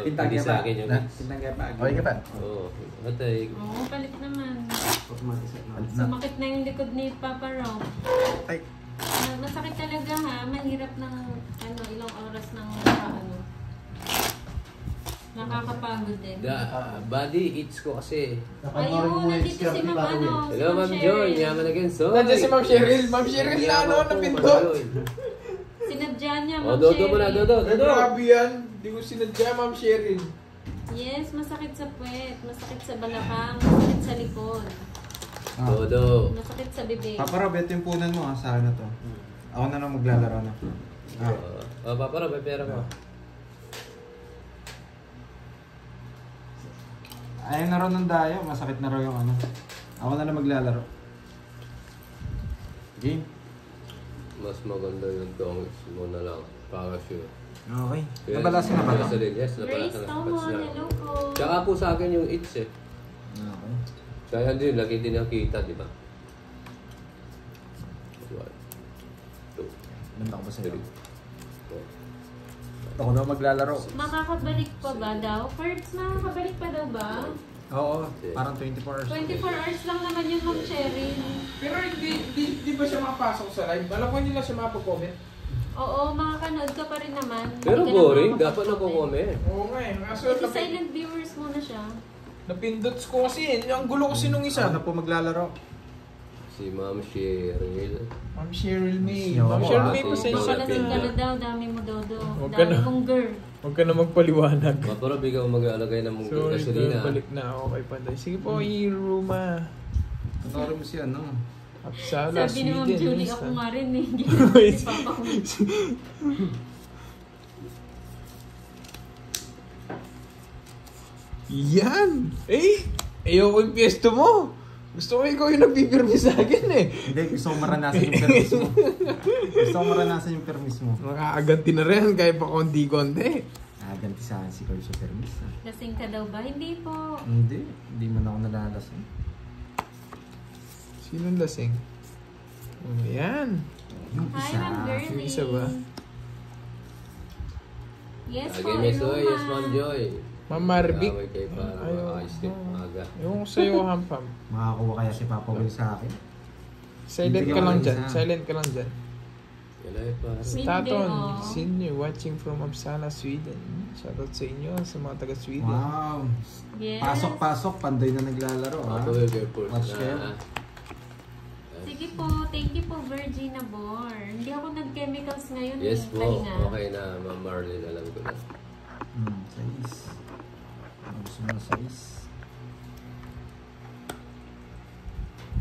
Pintang Hindi ka sa pa. akin yung Na. hits. Pintang ka pa. Okay ka pa? Oo. Atay. Oo, palit naman. Automatic set na. Sumakit na yung likod ni Papa Rob. Ay. Masakit talaga ha. Mahirap ng ilang oras ng nakakapagod din. Body hits ko kasi. Ayun, nandito si Ma'am ano. Hello, Ma'am Joy. Yaman again. So, Nandiyan si Ma'am Cheryl. Ma'am Cheryl na ano, napindot. Si Sinadya niya, O, Ma'am Dodo mo na, Cheryl. Dodo. Dodo. Grabe yan. Hindi ko sinadya, Ma'am Cheryl. Yes, masakit sa puwet, masakit sa balakang, masakit sa likod, Dodo. masakit sa bibig. Papa Rob, ito yung punan mo ha, sa ano to. Ako na lang maglalaro na. Papa, may pera ko. Ayaw na raw ng dayo, masakit na raw yung ano. Ako na lang maglalaro. Game? Mas maganda yung dongs mo na lang. Para sure. Okay. Nabalasin na ba ito? Yes, Grace nabalasan na. Tomo, hello po. Tsaka po sa akin yung its eh. Okay. Kaya din, lagi din ang kita, di ba? 1, 2, Banda ko ba sa'yo? 3, 4. Ako na maglalaro. Makakabalik pa ba daw? Curbs, makakabalik pa daw ba? Oo, parang 24 hours. 24 hours lang naman yun, Ma'am Cheryl. Pero hindi ba siya makapasok sa live? Alam ko nila siya mapag-comment. Oo, makakanood ka pa rin naman. Pero Hindi ka na boring, dapat makakapag-comment. nagko-comment. Oo nga eh. Kaso Kasi silent viewers muna siya. napindots ko kasi eh. Ang gulo kasi nung isa. Ako na po maglalaro. Si Ma'am Cheryl. Ma'am Cheryl May. Yo, Ma'am Cheryl May, ate. pasensya Makalasing ka na. na daw, dami mo dodo. Huwag ka Dami na. mong girl. Huwag ka na magpaliwanag. Pero bigyan mo mag-aalagay ng Sorry, gasolina. balik na ako kay Panday. Sige po, Iruma. Panoorin mo siya, no? Apsala, Sabi ni Ma'am Sweden. Julie, Lista. ako nga rin eh. Ginagawa ni Papa ko. Yan! Eh! Ayoko yung piesto mo! Gusto ko ikaw yung nagpipirmi sa akin eh. Hindi, gusto ko maranasan yung permis mo. Gusto ko maranasan yung permis mo. Makakaganti na rin kahit pa konti-konti. Ganti sa akin si Carl sa permis. Lasing ka daw ba? Hindi po. Hindi man ako nalalasan. Sinong lasing? Oh, yan. Yung Hi, isa. Ma'am Girlie. Yung isa ba? Yes po, Lagi may soy, yes Ma'am Iruma. Joy. Ma'am Marvick. Away kayo para maayos din maaga. Yung sa'yo, Hampam. Makakuha kaya si Papa Will sa akin. Silent ka lang dyan. Silent ka lang dyan. Wala eh pare. Sweden, Taton, oh. senior, watching from Uppsala, Sweden. Shoutout sa inyo, sa mga taga-Sweden. Wow. Yes. Pasok-pasok, panday na naglalaro. Ha? Ako yung airport Watch na. kayo. Sige po, thank you po Virginia Bor. Hindi ako nag-chemicals ngayon. Yes po, Kanina. okay na Ma'am Marlene, alam ko na. Sais. Gusto mo na sais.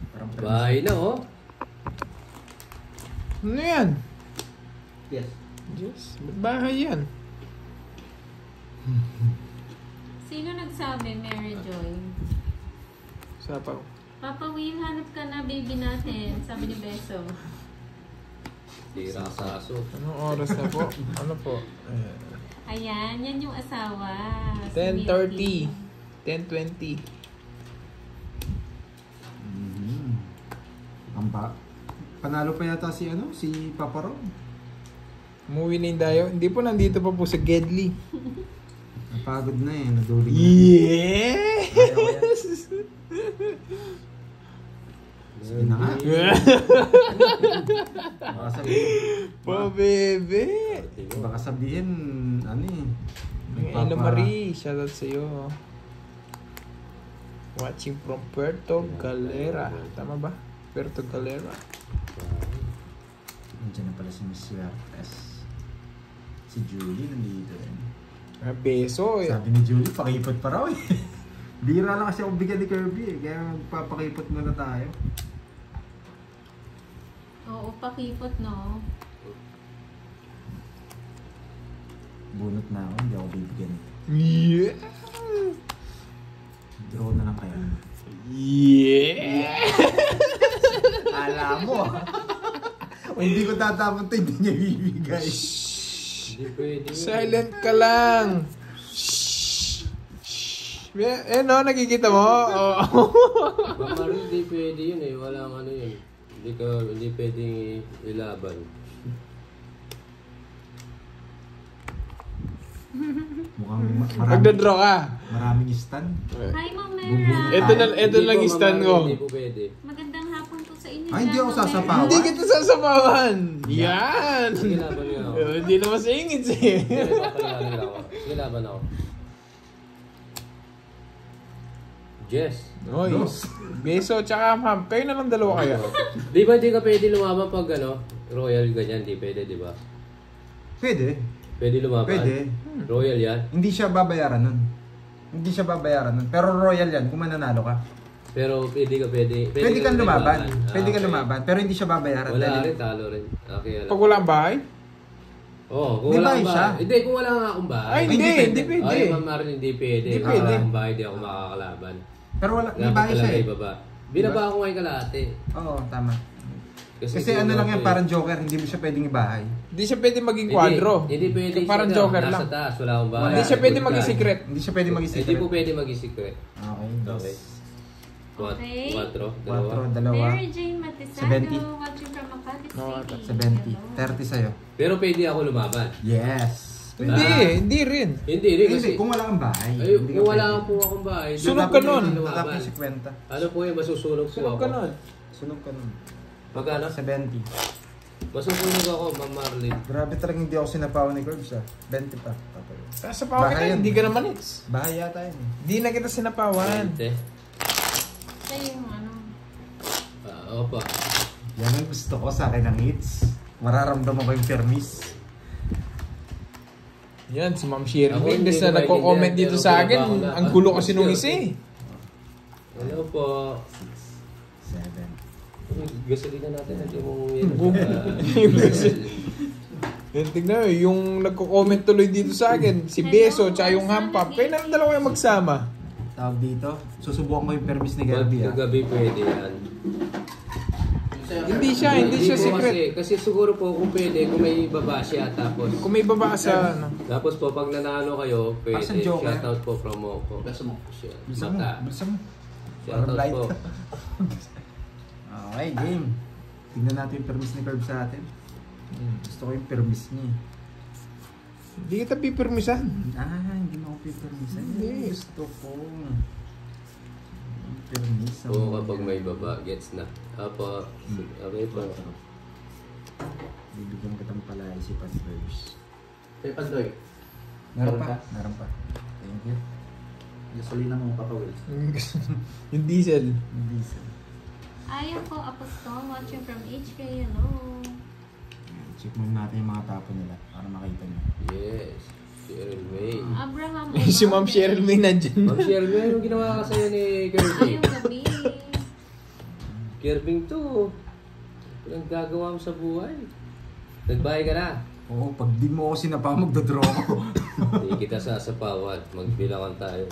Parang Bahay na oh. Ano yan? Yes. Yes, bahay yan. Sino nagsabi, Mary Joy? Sapaw. Papa Will, hanap ka na baby natin, sabi ni Beso. Tira sa aso. Anong oras na po? Ano po? Ayan, yan yung asawa. si 10:30. Milky. 10:20. Panalo pa yata si Papa Rob. Umuwi na yung dayo. Hindi po, nandito pa po sa Gedli. Napagod na eh, naduling na. Yes! Sige na nga. Baka sabihin, Po, bebe! baka sabihin, ano eh. Ano Marie, shoutout sa iyo. Watching from Puerto Galera. Tama ba? Puerto Galera. Nandiyan na pala si Miss Suertes. Si Julie nandito rin. Beso eh. Sabi ni Julie, pakipot pa raw eh. Bira lang kasi ako bigyan ni Kirby eh. Kaya magpapakipot muna tayo. Oo, pakipot no. Bunot na ako, hindi ako bibigyan. Yeah! Draw na lang kaya. Yeah! Alam mo. O hindi ko tatapon ito, hindi niya bibigay. Hindi pwede. Silent ka lang! Shhh! Eh no, nakikita mo? Oh. Ma'am Marlene, hindi pwede yun eh. Walang ano yun. Hindi pwedeng ilaban. Mukhang Magdadraw ka. maraming stand. Hi, Ma'am Mera. Ito lang Hindi po, stand Ma'am ko. Marlene, Hindi po pwede. Magandang hapon po sa inyo. Ay, hindi dyan, ako Ma'am Mera. sasapawan. Hindi kita sasapawan. Yan! Sige, laban niyo ako. Hindi naman sa ingit eh. Sige, papalaban ako. Sige, laban ako. Jess. Oy, Beso tsaka ma'am, kayo na lang dalawa kaya. Di ba hindi ka pwede lumaban pag ano, royal ganyan, di pwede, di ba? Pwede. Pwede lumaban? Pwede. Royal yan? Hindi siya babayaran nun. Pero royal yan kung mananalo ka. Pero pwede Pwede kang lumaban. Pwede okay. kang lumaban. Pero hindi siya babayaran. Wala dahil- rin, talo rin. Okay, alam. Pag wala ang bahay? Oo, kung May wala bahay akong siya. bahay. Hindi, kung wala nga akong bahay. Ay, hindi pwede. Ay, Ma'am Marin, hindi pwede. Hindi Kung pwede. wala akong bahay, hindi ako makakalaban. Pero wala, may Dapat bahay siya talaga eh. ibaba. Binaba ko ngayon kalahati. Oo, tama. Kasi kung ano lang yan, okay. parang joker, hindi mo siya pwedeng ibahay. Hindi siya pwede maging quadro. Hindi pwede. Parang siya joker nasa lang. taas, wala akong bahay. Hindi siya pwede Good maging guy. secret. Hindi siya pwedeng mag-isip. Hindi po pwede maging secret. Okay. Okay. Okay. 4, 4, dalawa. Mary Jane Matisado, 70. watching from Makati No, City. 70. Hello. 30 sa'yo. Pero pwede ako lumaban. Yes. Hindi rin. Hindi rin Hindi, kasi. kung wala kang bahay. Ay, hindi kung ka wala pwede. po akong bahay. Sunog ka nun. lumaban. Tatapos si Kwenta. Ano po yung masusunog po Sunog ako? ka nun. Sunog ka nun. Magkano? 70. Masusunog ako, Ma'am Marlene. Grabe talaga hindi ako sinapawan ni Curbs ah. 20 pa. Tapos. Sa pawa Bahay kita, yun. hindi ka naman hits. Bahay yata yun eh. Hindi na kita sinapawan. 20. Siya yung ano. Opo. Yan ang gusto ko sa akin ng hits. Mararamdaman ko yung permis. Yan, si Ma'am Shirley. Ako, Imbes hindi na ko nagko-comment maintindihan, dito pero sa akin, pinapa ko na. ang gulo kasi nung isa eh. Hello po. 7. Gasolina natin, hindi mo Yan, tignan mo, yung nagko-comment tuloy dito sa akin, si Beso, tsaka yung Hampap. Kaya naman dalawa yung magsama. Tawag dito. Susubukan ko yung permis ni Gabi ah. Kagabi pwede yan. Hindi siya po secret. Kasi siguro po kung pwede, kung may baba siya tapos. Kung may baba sa ano. Tapos po pag nanalo kayo, pwede. Parang joker. Shoutout po from mo po. Beso mo. Bisa mo. Mata. Bisa mo. Shoutout Light. po. Okay, game. Tingnan natin yung permis ni Curbs sa atin. Gusto ko yung permis niya. Hindi kita pipirmisan. Hindi mo ako pipermisan. Hindi. Gusto ko. Permis. Oo, kapag may baba, gets na. Apo, okay po. Bibigyan kitang palaisipan Curbs. Kaya Pandoy, Meron Meron pa? pa? Meron pa. Thank you. gasolina mo Papa Will. Yung diesel. Yung diesel. Ayaw po, Apostol, watching from HK. Hello. Check muna natin yung mga tapo nila para makita nyo. Yes. Cheryl May. Abraham. Si Ma'am Cheryl May nandyan. Ma'am Cheryl May, anong ginawa ka sa'yo ni Kirby? Ayong gabi. Kirbing to. Anong gagawa mo sa buhay? Nagbahay ka na. Oo, pag di mo ako sinapa, magdodraw ako. Hindi kita sasapawan. Magbilangan tayo.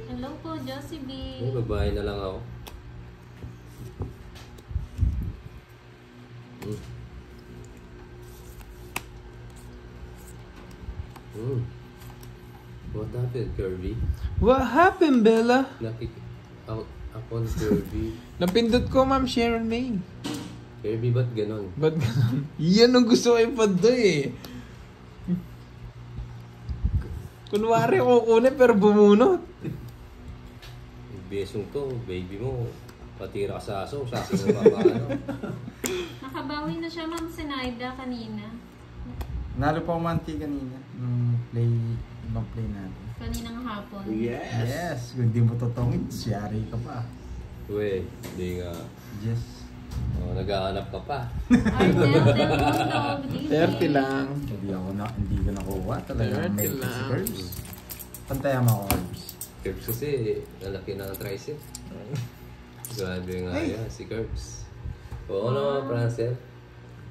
Hello po, Josie B. Ay, babae na lang ako. What happened, Kirby? What happened, Bella? Ako ni Kirby. Napindot ko, Ma'am Cheryl May. Kirby, ba't ganon? Ba't ganun? Yan ang gusto ko ipadoy eh. Kunwari kukunin pero bumunot. Yung besong to, baby mo. Patira ka sa aso, sa akin mo ano. Nakabawi na siya, Ma'am Sinaida, kanina. Nalo pa umanti kanina. Nung ibang play natin. Kaninang hapon. Yes, kung di mo totongin, siyari ka pa. Uwe, hindi nga. Yes. Oh, naghahanap ka pa. Ardel Del Mundo, good evening. 30 lang. Hindi ko nakuha talaga. 30 May lang. si Curbs. Pantayan mo ako, Curbs. Curbs kasi, lalaki ng tricep. Grabe nga yan, si Curbs. Oo naman, Francel.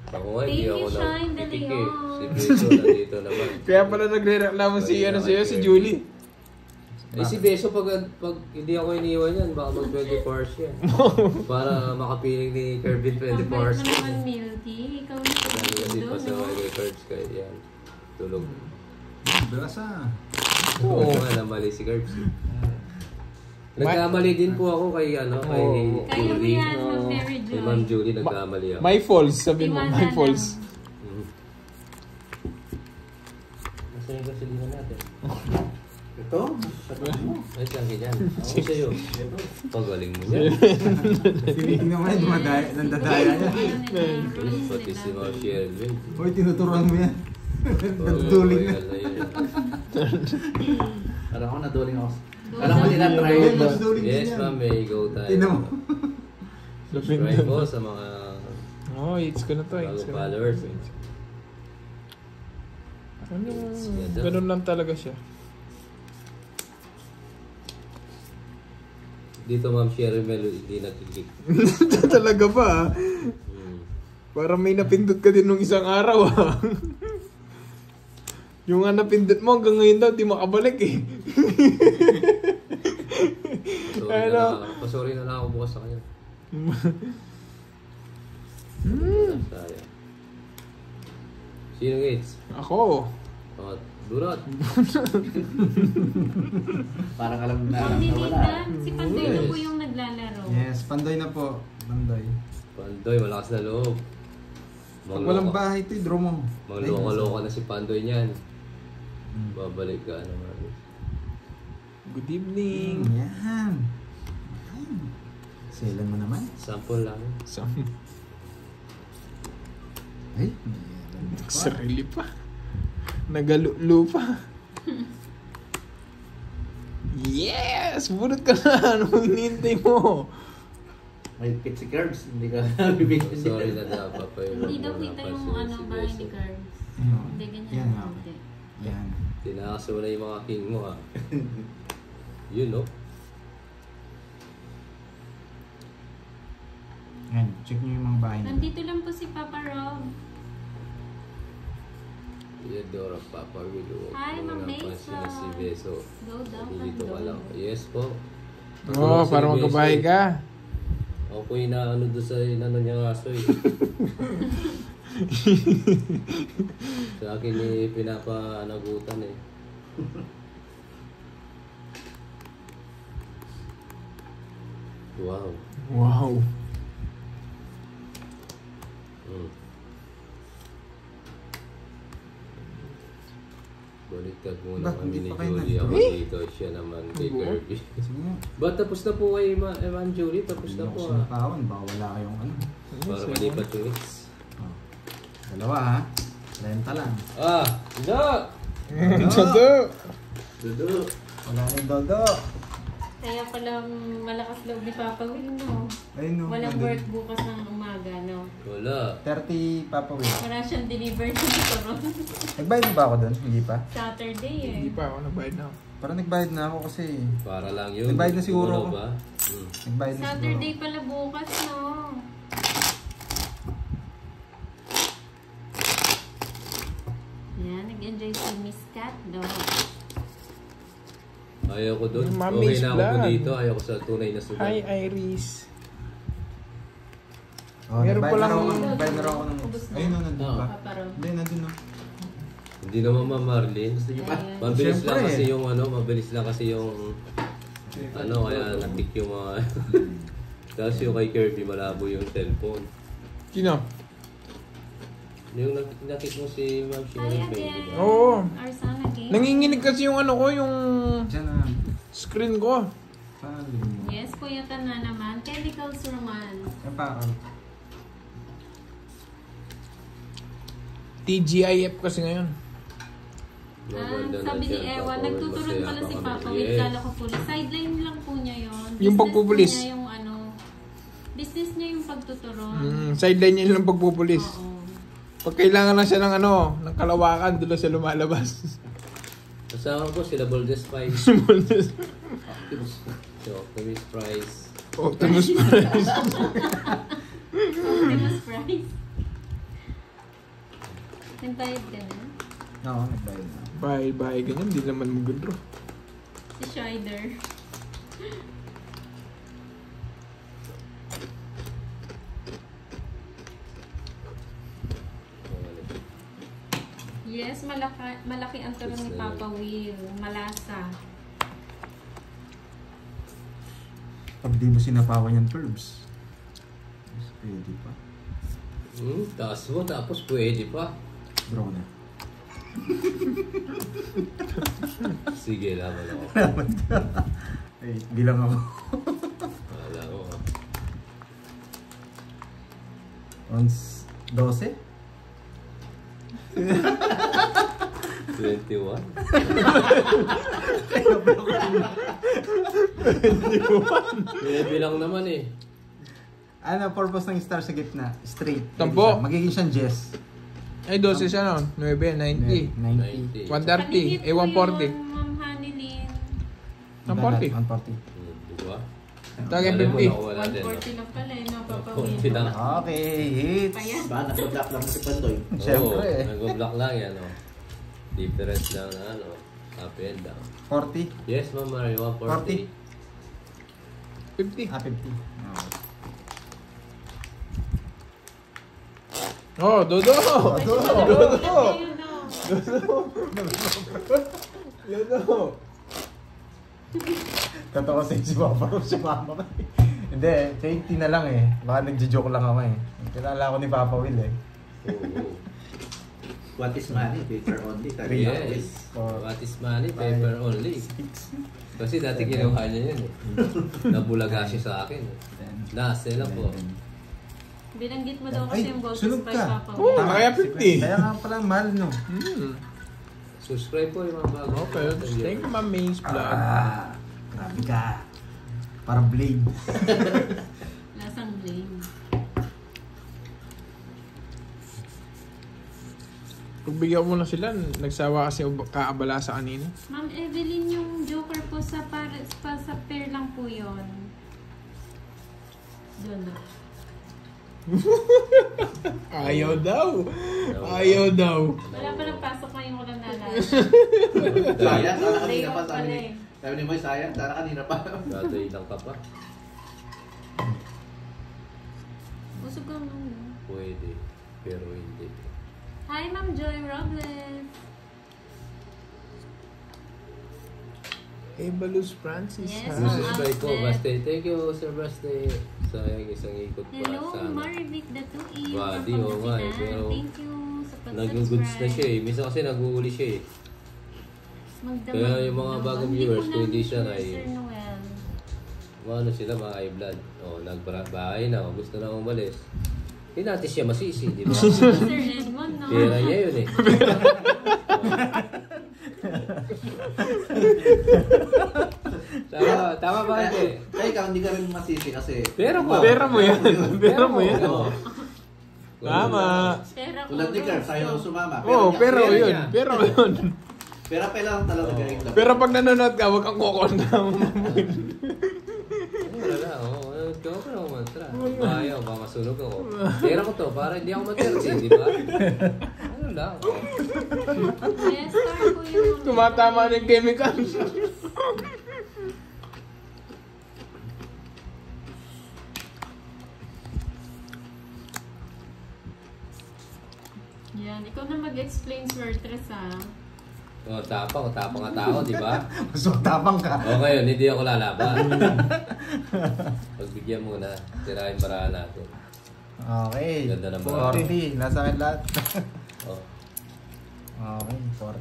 Ako nga, hindi Thank ako you, Shine De nagpipik eh. Leon. Si Beso nandito naman. Kaya pala nagre-reklamo si si Julie. Eh si Beso, pag hindi ako iniwan yan, baka mag 24 hours yan. Para makapiling ni Kervin 24 hours. Pagkat naman, Milty. Ikaw na Dahil kasi siguro, pa sa no? mga Curbs kayo yan. Tulog. Bilas ah. Oo nga, namali si Curbs. Nagkamali din po ako kay Kayo Julie. yan, Ma'am Mary Kay Joy. Ma'am Julie, nagkamali ako. My faults, sabi mo, Iwanan my lang. faults. Nasa yung gasolina natin? Ito, sagot mo. Ay, sa akin yan. Ako sa'yo. Pagaling mo yan. Tinihin naman, nandadaya niya. Pati si Ma'am Shelby. Hoy, tinuturuan mo yan. Nagduling na. Parang ako naduling ako. Go Alam ko daw. nila try. Nagduling din Yes, yan. ma'am, may go tayo. Tinan mo. Subscribe po sa mga Oh, hits ko na to. bago Hits ko na. followers. Ano, ganun lang talaga siya. Dito Ma'am Sherry Melo, hindi nakikik. Talaga ba? Parang may napindot ka din nung isang araw Yung nga napindot mo hanggang ngayon daw, di makabalik eh. Sorry na lang ako bukas sa kanya. Sayang. Sino Gates? Ako. Durat. Parang alam na Pangdinitan. Si Pandoy na Yes. po yung naglalaro. Yes, Pandoy na po. Pandoy. Pandoy, malakas na loob. Pag walang bahay ito, draw mo. Magloko-loko na si Pandoy niyan. Babalik ka naman. Good evening. Yan. Selan mo naman. Sample lang. Ay, Sarili pa. Nagalulo pa. Yes! Bunot ka na. Ano hinihintay mo? May pit si Curbs, hindi ka bibigyan Sorry na dapat pa yung Hindi daw kita yung bahay ni Curbs. Hindi ganyan. Yan nga. Hindi. Yan. Tinakaso na yung mga king mo Yun no? Yan, check nyo yung mga bahay nila. Nandito lang po si Papa Rob. Iadora Papa Willow. Hi, Ma'am Napansin Mesa. na si Beso. Go down, Dito ka Pandoy. lang. Yes po. Oo, para magkabahay ka. Ako po inaano doon sa inano niya aso eh. Sa akin eh, pinapanagutan eh. Wow. Wow. Baliktad muna Bakit kami hindi ni pa kayo Julie. Ako nandito? dito, siya naman kay Oo. Kirby. Sige nga. Ba, tapos na po kay Ma'am Julie? Tapos na Hindi po ako ah. sinapawan. Baka wala kayong ano. Para malipat yung hits. Oh. Dalawa ha. Renta lang. Ah! Dodo! Todo. Dodo! Wala na yung Dodo. Kaya palang malakas loob ni Papa Will, no? Ayun no. Walang nandun. work bukas ng umaga, no? Wala. 30 Papa Will. Wala siyang deliver dito ron. Nagbayad ba ako doon? Hindi pa. Saturday eh. Hindi pa ako nagbayad na. Parang nagbayad na ako kasi. Para lang yun. Nagbayad na siguro Gumalaw ako. ba? Nagbayad na Saturday siguro. pala bukas, no? Yan, nag-enjoy si Miss Cat, no? Ayaw ko doon. Yung Mommy's Okay na ako po Vlog. dito. Ayaw ko sa tunay na sugal. Hi, Iris. Oh, Meron nagbayad pa lang- na ako- nagbayad na ako ng... Ubus na. Ayun no, nandun Ah. ba? Papa Rob. Hindi, nandun no. Hindi naman Ma'am Marlene. Ayan. Mabilis lang Siyempre. kasi yung mabilis lang kasi yung kaya natik yung mga tapos yung kay Kirby malabo yung cellphone. Sino? Yung natik mo si Ma'am Hi Shirley again. Baby. Oo. Arsana Game. Nanginginig kasi yung ano ko, yung Diyan na. screen ko. Saan nandun mo? Yes, Puyatan na naman. Chemicals Romance. Yan parang. TGIF kasi ngayon. Maganda na Sabi ni siya, Ewan, Papa, nagtuturon masaya pala pa si kami. Papa Yes. Will. Kala ko pulis. Sideline lang po niya yun. Yung Business pagpupulis. po niya yung ano, business niya yung pagtuturon. Sideline niya lang pagpupulis. Oo. Pag kailangan lang siya ng ano, ng kalawakan, doon lang siya lumalabas. Kasama ko sila Boldes Spice. So, Optimus Price. Optimus Price. Optimus Price. Nagbayad ka na? Oo, nagbayad na. Bye, ganyan. Di naman magundro. Si Scheider. Yes, malaki ang turon ni Papa Will. Malasa. Pag di mo sinapawan yung curves. Mas pwede pa. Taas mo tapos pwede pa. Draw na. Sige, laban ako. Ay, bilang ako. Wala ko. Ons 12? 21? Bilang naman eh. Ano purpose ng star sa gitna? Straight. Tampo. Magiging siyang Jess. Ay, dosis ano? 9, 90. 90. 130. Eh, 140. Ma'am Hanilin. 140. 140. Diba? Tagay Alam mo, 50. nakuha natin, no? 140 lang pala eh, no? 40 lang. Okay, hits. Kaya, Ba, nag-block lang si Pandoy. Siyempre. Oo, nag-block lang yan, no? Difference lang na, ano, up and down. 40. Yes, Ma'am Mario, 140. 50. 50. Oh, Dodo! Dodo! ayun no. Dodo! Totoo kasi si Papa Ro, si Mama ko. Hindi, 20 na lang eh. Baka nagjo-joke lang ako eh. Kilala ko ni Papa Will eh. Oo. What is money? Paper only. Tari Yes. What is money? Paper only. Kasi dati ginawa niya yun eh. Nabulaga siya sa akin. Nasa lang po. Binanggit mo daw Ay, kasi yung boses sunog kay ka. Papa. Oo, kaya 50. Kaya nga pala mahal no. Subscribe po yung mga bago. Okay, thank you, Ma'am Maze Vlog. Grabe ka. Parang blade. Lasang blame. Kung bigyan mo na sila, nagsawa kasi kaabala sa kanina. Ma'am Evelyn, yung Joker po sa pair lang po yun. Doon na. Ayaw daw. Ayaw daw. Wala pa nagpasok ngayong walang nalala. Sayang, sana kanina pa. Day off pala eh. Sabi ni Moy, sayang, sana kanina pa. Gatoy lang ka pa. Busog ka mo. Pwede. Pero hindi. Hi, Ma'am Joy Robles. Eva Luz Francis. Yes, ha? ma'am. Subscribe po, Alfred. Baste. Thank you, Sir Baste. Sayang isang ikot pa. Hello, Sana. Marivic Datuin. Body, from oo nga eh, Pangasinan. pero Thank you sa pag-subscribe. Nag-goods na siya eh. Minsan kasi nag-uuli siya eh. Magdamag. Kaya yung mga bagong viewers, kung hindi siya na Sir Noel. Ano sila, mga high blood. O, nagbahay na. O, gusto na umalis. Hindi natin siya masisi, di ba? Sir Edmond, no? Pera niya yun eh. Tama ba ate? Kaya ikaw, hindi ka rin masisi kasi... Pera mo. Pera mo yan. Pera mo yan. Oo. Tama. Pera ko. Tulad ni Kerr, ayaw nung sumama. Oo, niya- pero pera yun. niya. Pero yun. Pera lang talaga galing lang. Pero pag nanonood ka, huwag kang kukonta mo. Wala na, oo. Ikaw ka naman mantra. Ayaw, baka masunog ako. Pera ko to, para hindi ako matersi, di ba? Ano lang. Yes, star ko yung... Tumatama na yung chemical. Yan, ikaw na mag-explain Swertres ha. O, tapang nga tao, di ba? Mas matapang ka. O ngayon, hindi ako lalaban. Pagbigyan muna, tirahin paraan natin. Okay. Ganda ng mga- 40. Nasa akin lahat. O, Okay, 40.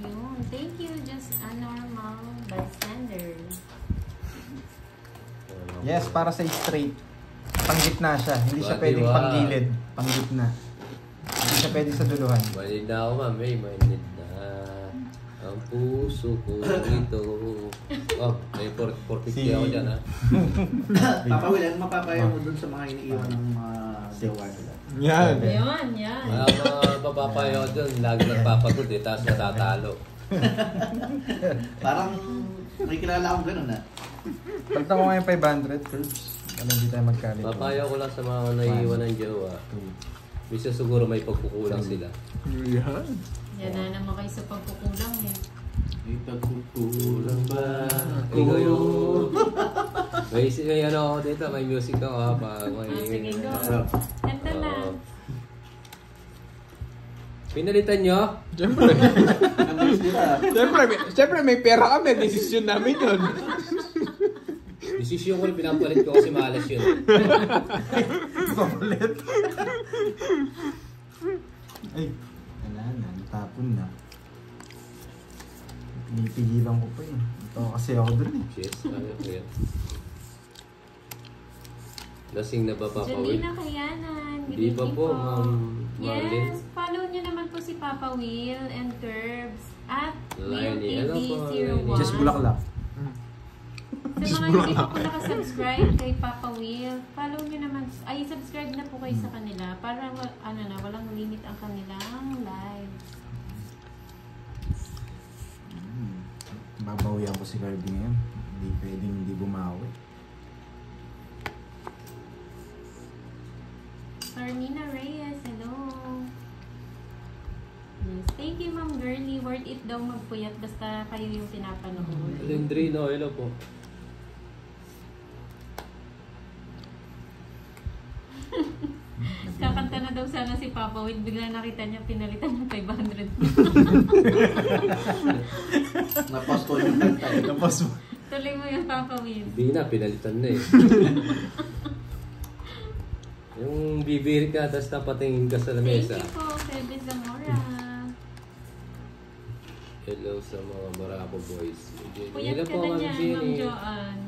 Yun, thank you, just a normal bystander. Yes, para sa straight. Panggitna siya. Hindi siya Body pwedeng wa. panggilid. Panggitna. Hindi siya pwede sa duluhan. manid na ako, ma'am. Manid na. Ang puso ko dito. Oh, may 40 ako dyan, ha? Papa Will, ano mapapayaw mo dun sa mga iniiwan ng mga jowa nila? Yan. Yan, yan. Mga mapapayo dyan, lagi nagpapagod eh, tapos natatalo. Parang may kilala akong ganun ha. Pagta ko ngayon 500 curves. Ano hindi tayo magkalit. Papayo ko lang sa mga naiiwan ng jowa. Bisa siguro may pagkukulang sila. Yan. Yan na naman kayo sa pagkukulang eh. May pagkukulang ba? Ikaw yung... may ano ako dito, may music ako ha. Sige, go. Sarap. Kanta na. Pinalitan nyo? Siyempre. Namiss nila. Siyempre may pera kami. Desisyon namin yun. Desisyon ko rin pinapalit ko kasi malas yun. Papalit. Ay, wala na. Natapon na. Pinipigilan ko pa yun. Ito kasi ako dun eh. Cheers. Ano ko yan? Lasing na ba Papa Will? Jolina Kayanan. Good Di pa evening po, Ma'am Marlene. Yes, follow nyo naman po si Papa Will and Curbs at Lion, Will ano po, TV01. Just bulaklak. Sa mga hindi pa po nakasubscribe kay Papa Will, follow nyo naman. Ay, subscribe na po kayo sa kanila para walang limit ang kanilang lives. Babawian ko si Kirby ngayon. Hindi pwedeng hindi bumawi. Carmina Reyes, hello. Yes, thank you Ma'am Girlie. Worth it daw magpuyat basta kayo yung pinapanood. Lendrino, hello po. Kakanta na daw sana si Papa Will. Bigla nakita niya, pinalitan ng 500. Napost ko yung kanta eh. Tapos, Tuloy mo yung Papa Will. Hindi na, pinalitan na eh. Yung bibir ka, tapos napatingin ka sa lamesa. Thank you po, Febe Zamora. Hello sa mga Barako boys. Puyat Hello ka po, na Ma'am dyan, Ma'am Jenny. Joanne.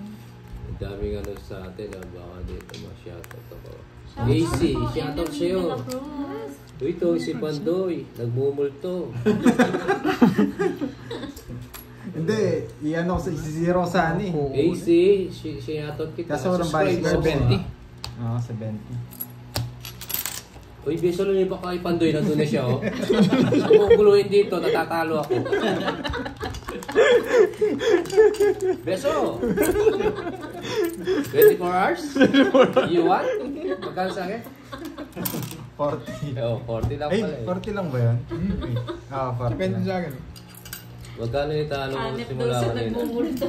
Ang daming ano sa atin, baka dito ma-shoutout ako. Shoutout AC, po, shoutout Emily sa'yo. de la Cruz. Ito, si Pandoy, nagmumulto. hindi, iyan ako sa zero sa ani. AC, shoutout kita. Kaso walang Subscribe bayad. ako, 70. Oo, 70. Uy, beso lang yung kay Pandoy, nandun na siya, oh. Kung guluhin dito, natatalo ako. Beso! 24 hours? You want? Magkano sa akin? 40. Oo, 40 lang Ay, pala eh. 40 lang ba yan? Oo, 40 Depende lang. sa akin. Magkano yung talo ko Hanep daw simula sa kanina? nagmumulto.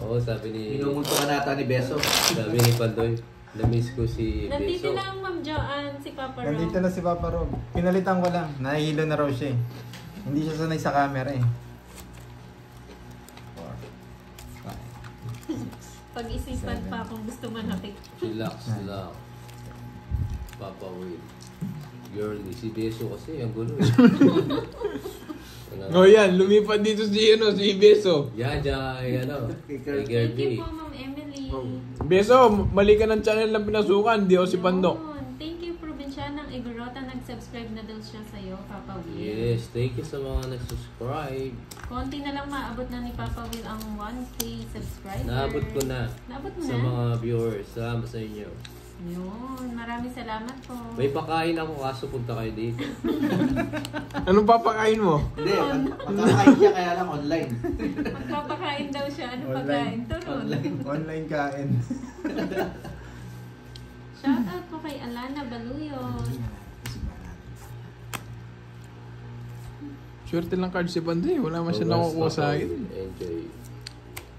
Oo, sabi ni... Minumulto ka nata ni Beso. Sabi ni Pandoy, na-miss ko si Nandito Beso. lang Ma'am Joanne, si Papa Ron. Nandito na si Papa Rob. Pinalitan ko lang. Nahihilo na raw siya eh. Hindi siya sanay sa camera eh. Pag-isipan pa kung gusto manakit. Relax lang. Papa Will. Girlie, si Beso kasi, ang gulo eh. Oh yan, lumipad dito si Beso. Yan, ano, kay Thank Kirby. you po Ma'am Emily. Beso, mali ka ng channel lang pinasukan, di ako si Pandok. Yun. Thank you Provincianang Igorota. Nag-subscribe na daw siya sa'yo, Papa Will. Yes, thank you sa mga nag-subscribe. Konti na lang maabot na ni Papa Will ang 1K subscriber. Naabot ko na Naabot mo sa na? mga viewers. Salamat sa inyo. Yun, maraming salamat po. May pakain ako kaso punta kayo dito. Anong papakain mo? Hindi, magkakain siya kaya lang online. Magpapakain daw siya. Ano Online. pagkain? Turon. Online kain. Shout out po kay Alana Baluyon. Swerte lang card si Pandoy, wala man siya nakukuha sa akin. Enjoy.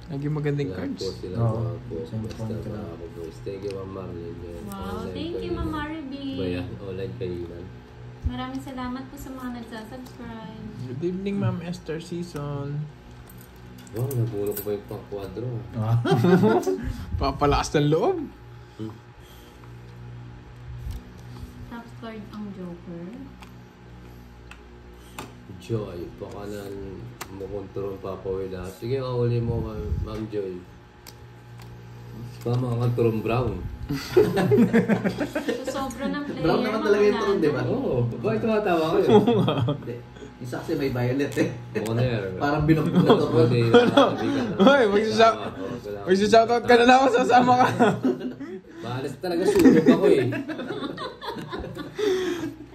Naging magandang Lahat po cards. sila Oo. mga po. Same Basta point mga lang. ako boys. Thank you, Ma'am Marlene. Wow, Online thank you kainan. Ma'am Mariby. Ba yan? Online kainan. Maraming salamat po sa mga nagsasubscribe. Good evening, Ma'am Esther Season. Wow, nabulo ko pa yung pang-quadro. Papalakas ng loob. Top card ang Joker. Joy, baka na mo control Papa Will. Sige, kauli mo, Ma'am Joy. Mga control Brown. So, sobra ng player. Brown naman talaga yung tone, di ba? Oo, bakit tumatawa kayo? Hindi. Isa kasi may violet eh. Moner. Parang binok na to. Hoy, magsishoutout ka na ako, sasama ka. Mahalas talaga sunog ako eh.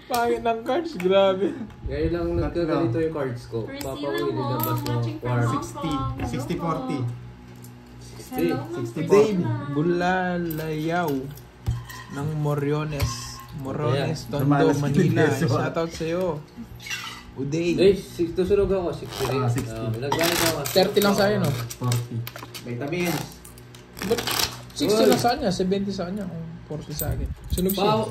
Pangit ng cards, grabe. Ngayon lang nagkaganito yung cards ko. Papa Priscilla Will, Wong, ilabas mo. watching from War. Hong Kong. 60-40. Hello, Ma'am Dave Priscilla. Bulalayaw ng Morones, Tondo, Lumalas ka din, Manila. Beso, ah. Shoutout sa'yo. Uday. Eh, tusunog ako. 60 rin. 60. Nagbayad ako. 30 lang sa'yo, no? 40. Vitamins. But 60 lang sa kanya, 70 sa kanya, 40 sa akin. Sunog siya. Pao,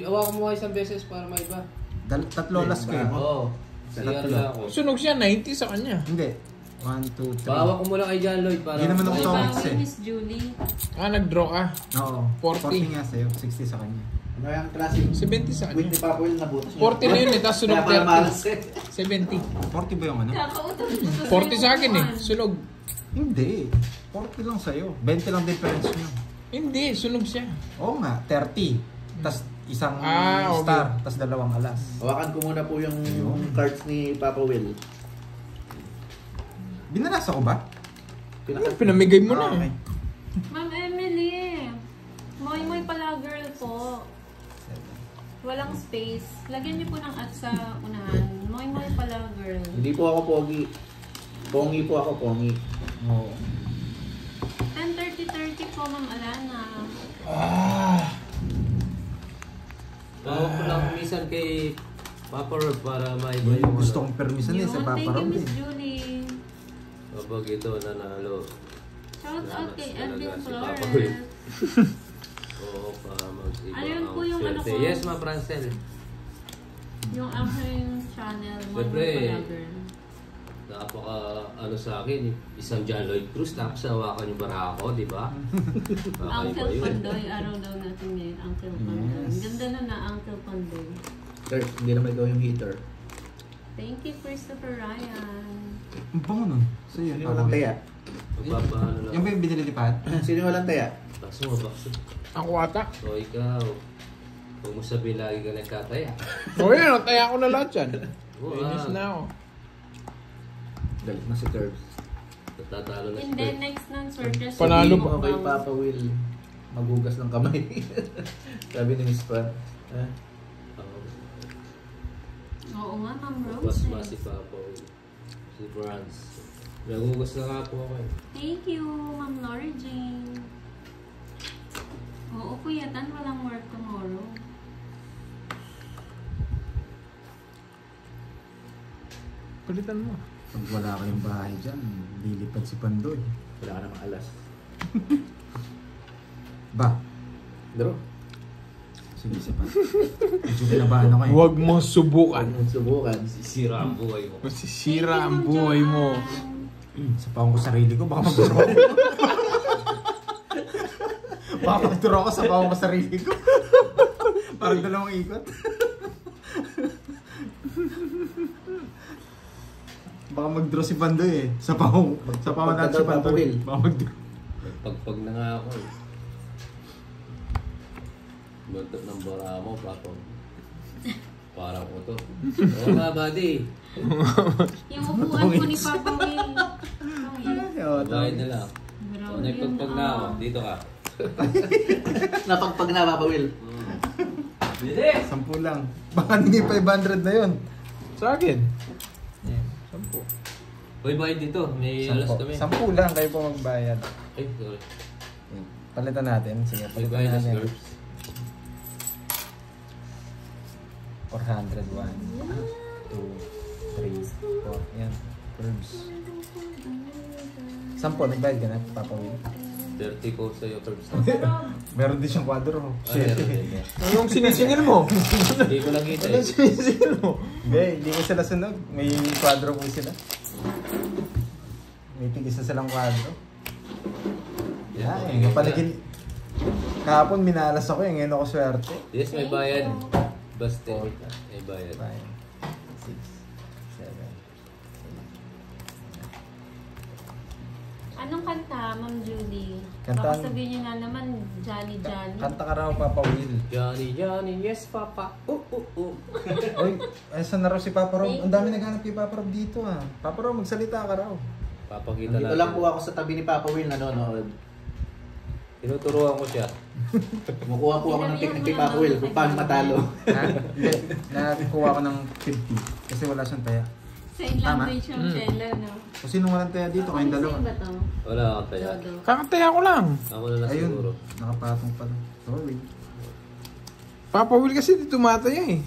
awakan mo isang beses para may iba. Tatlo last ko eh. Oo. CR lang ako. Sunog siya, 90 sa kanya. Hindi. 1, 2, 3. Bawa ko muna kay John Lloyd para... Hindi naman ako May Tomics bawi, eh. Miss Julie. Nag-draw ka. Oo. 40. 40 nga sa'yo. 60 sa kanya. Ano yung klaseng 70 sa wheat kanya. ni Papa Will nabutas niya? 40 na yun eh, tapos sunog Kaya pala malas 30. eh. 70. 40 ba yung ano? Kakautos. 40 sa akin eh, sunog. Hindi. 40 lang sa'yo. 20 lang difference nyo. Hindi, sunog siya. Oo nga. 30. Tas isang Okay. star. Tas dalawang alas. Hawakan ko muna po yung cards ni Papa Will. Binanasa ko ba? Pinamigay mo na. Okay. Ma'am Emily, moy pala girl po. Walang space. Lagyan niyo po ng at sa unahan. Moy pala girl. Hindi po ako pogi. Pongi po ako, pongi. Oo. 10:30 po, Ma'am Alana. Tawag ko lang minsan kay Papa Rob para maiba yung Gusto kong permisan eh sa Papa Thank you, Rob Miss eh. Julie. Kapag ito nanalo. Shout out kay Salamat Edwin talaga si Flores. Papa Will. Oo, para mag-iba Ayun ang po yung ano swerte. ko. Yes, Ma Francel. Yung aking channel, Moy Siyempre, pala girl. Napaka ano sa akin, isang John Lloyd Cruz tapos hawakan yung bara ako, di ba? Uncle Pandoy, araw daw natin ngayon, Uncle Pandoy. Yes. Ganda na Uncle Pandoy. Sir, hindi naman ikaw yung heater. Thank you, Christopher Ryan. Ang bango nun. So yun, Sino walang taya? Magpapaano lang. Yung ba yung binili ni Pat? Sino walang taya? Kaso mabakso. Ako ata. So ikaw, huwag mo sabihin lagi ka nagkataya. O yan, taya ko na lahat yan. Oo, Finish na ako. Galit na si Curbs. Natatalo na si Hindi, Bert. next ng searches. Panalo Sabihin mo kay Papa Will, magugas ng kamay. Sabi ni Miss Pat. Oo nga, Ma'am Mas Rose. si Papa Will. Si Franz. Nagugas na nga po ako eh. Thank you, Ma'am Lori Jane. Oo, kuyatan, walang work tomorrow. Palitan mo. Pag wala kayong bahay dyan, lilipad si Pandoy. Wala ka namang alas. Ba? Daro. Sige, isa pa. Medyo kinabahan ako eh. Huwag mo subukan. Subukan. Sisira ang buhay mo. Masisira ang buhay mo. Sa paong ko sarili ko, baka magturo ako. Baka magturo ako sa paong ko sarili ko. Parang dalawang ikot. Baka mag-draw si Pandoy eh. Sa paong natin si Pandoy. Baka mag-draw. Nagpagpag na nga ako eh. Buntot ng bara mo, Papa. Parang uto. Oo nga, buddy. Yung upuan ko ni Papa Will. Bahay na lang. O, nagpagpag na ako. Dito ka. Napagpag na, Papa Will. Bilis! 10 lang. Baka hindi 500 na yun. Sa akin. Yeah, 10. Uy, bayad dito. May alas kami. 10 lang kayo po magbayad. Ay, sorry. Palitan natin. Sige, May palitan bayad as natin. girls. 400. 1, 2, 3, 4. Yan. Curves. 10. Nagbayad ka na, Papa Will. 30 ko sa'yo, Curbs. Meron din siyang kwadro. Meron din yan. Anong sinisingil mo? Hindi ko nakita Anong eh. sinisingil mo? Hindi ko sila sunod. May kwadro po sila. May tigis na silang kwadro. Yan, napaligin. Kahapon minalas ako eh, ngayon ako swerte. Yes, may bayad. Basta, may bayad. 5, 6, 7. Anong kanta, Ma'am Julie? Kanta- Baka sabihin niyo na naman, Johnny Johnny. Kanta ka raw, Papa Will. Johnny, Johnny, yes, Papa. Uy, saan na raw si Papa Rob? Ang dami naghanap kay Papa Rob dito ah. Papa Rob, magsalita ka raw. Papakita Dito natin. lang po ako sa tabi ni Papa Will nanonood. Tinuturuan ko siya. Kumukuha po ako ng technique kay Papa Will kung paano matalo. Ha? Hindi, nakakuha ko ng 50 kasi wala siyang taya. Sign Tama. language yung Shella, no? Kung sino walang taya dito, kayong dalawa. Sino ba to? Wala akong taya. Dodo. Kakataya ko lang. Ako na lang Ayun, siguro. nakapatong pala. Sorry. Papa Will kasi di tumataya eh.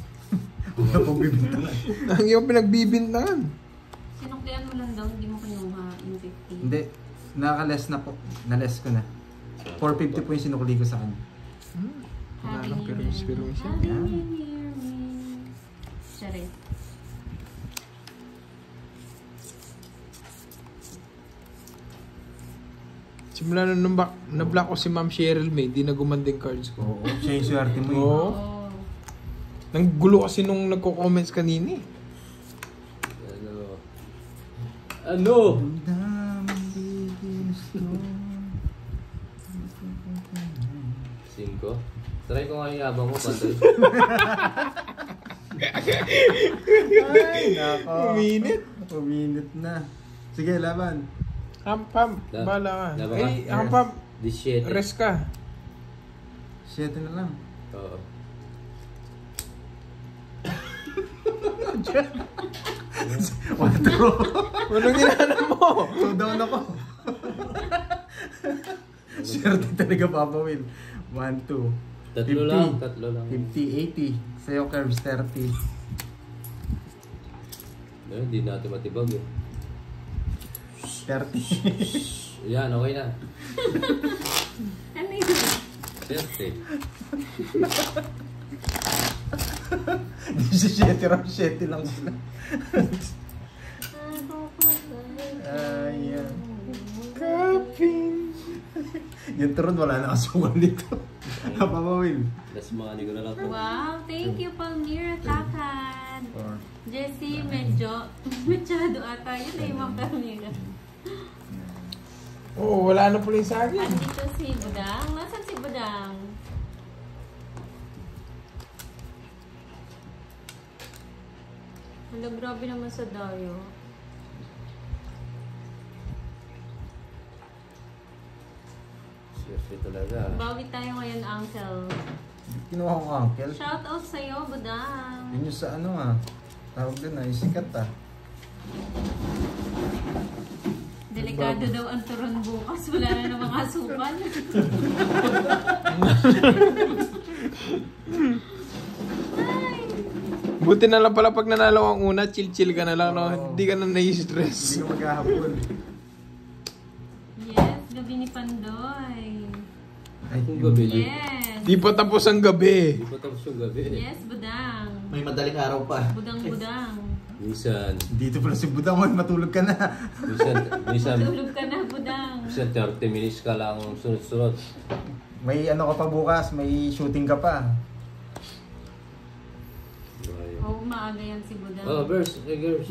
Wala pong bibintangan. Ang iyong pinagbibintangan. Sinuklian mo lang daw, hindi mo kinuha yung 50. Hindi, nakaka-less na po. Na-less ko na. 450 po yung sinukli ko sa kanya. Happy Walang New permis-permis Year. yan. Happy Yan. New Year, me. Charis. Simula nung na-block ko si Ma'am Cheryl May, di na gumanding cards ko. Oo, siya yung swerte mo eh. Oo. Oh. Nanggulo kasi nung nagko-comments kanina eh. Ano? Daming ginusto. 5? Try ko nga yung yabang ko, Pandoy. Ay, nako. Uminit. Uminit na. Sige, laban. Hampam, bala ka. Laban ka? Eh, hampam, 17. rest ka. 7 na lang. Oo. One throw. Anong ginana mo? 2 down ako. Swerte talaga, Papa Will. 1, 2. Tatlo lang. 50, 80. Sa'yo, Curves, 30. Hindi natin matibag eh. 30. Yan, okay na. Ano yun? 30. 17 raw, 7 lang sila. Ayan. Yung turon, wala na kasukal dito. Papa Will. Last money ko na lang. Wow, thank you, Palmyra Takad. Jessie, medyo masyado ata. Yun na yung mga Palmyra. Oo, wala na pala yung saging. Andito si Budang. Nasaan si Budang? Hala, grabe naman sa Dayo. Swerte talaga. Bawi tayo ngayon, Uncle. Kinuha ko uncle. Shout out sa'yo, Budang. Yun yung sa ano tawag din yung sikat Delikado daw ang turon bukas. Wala na namang asukal. Buti na lang pala pag nanalo ang una, chill-chill ka na lang, no? Hindi ka na nai-stress. Hindi ka maghahabol. Yes, gabi ni Pandoy. Ay, Kung gabi. Yes. Di pa tapos ang gabi. Di pa tapos yung gabi eh. Yes, Budang. May madaling araw pa. Budang-budang. Minsan, Dito pala si Budang, matulog ka na. minsan, Tulog ka na, Budang. minsan 30 minutes ka lang sunod-sunod. May ano ka pa bukas, may shooting ka pa. Oo, maaga yan si Budang. Oh, verse. Hey, girls.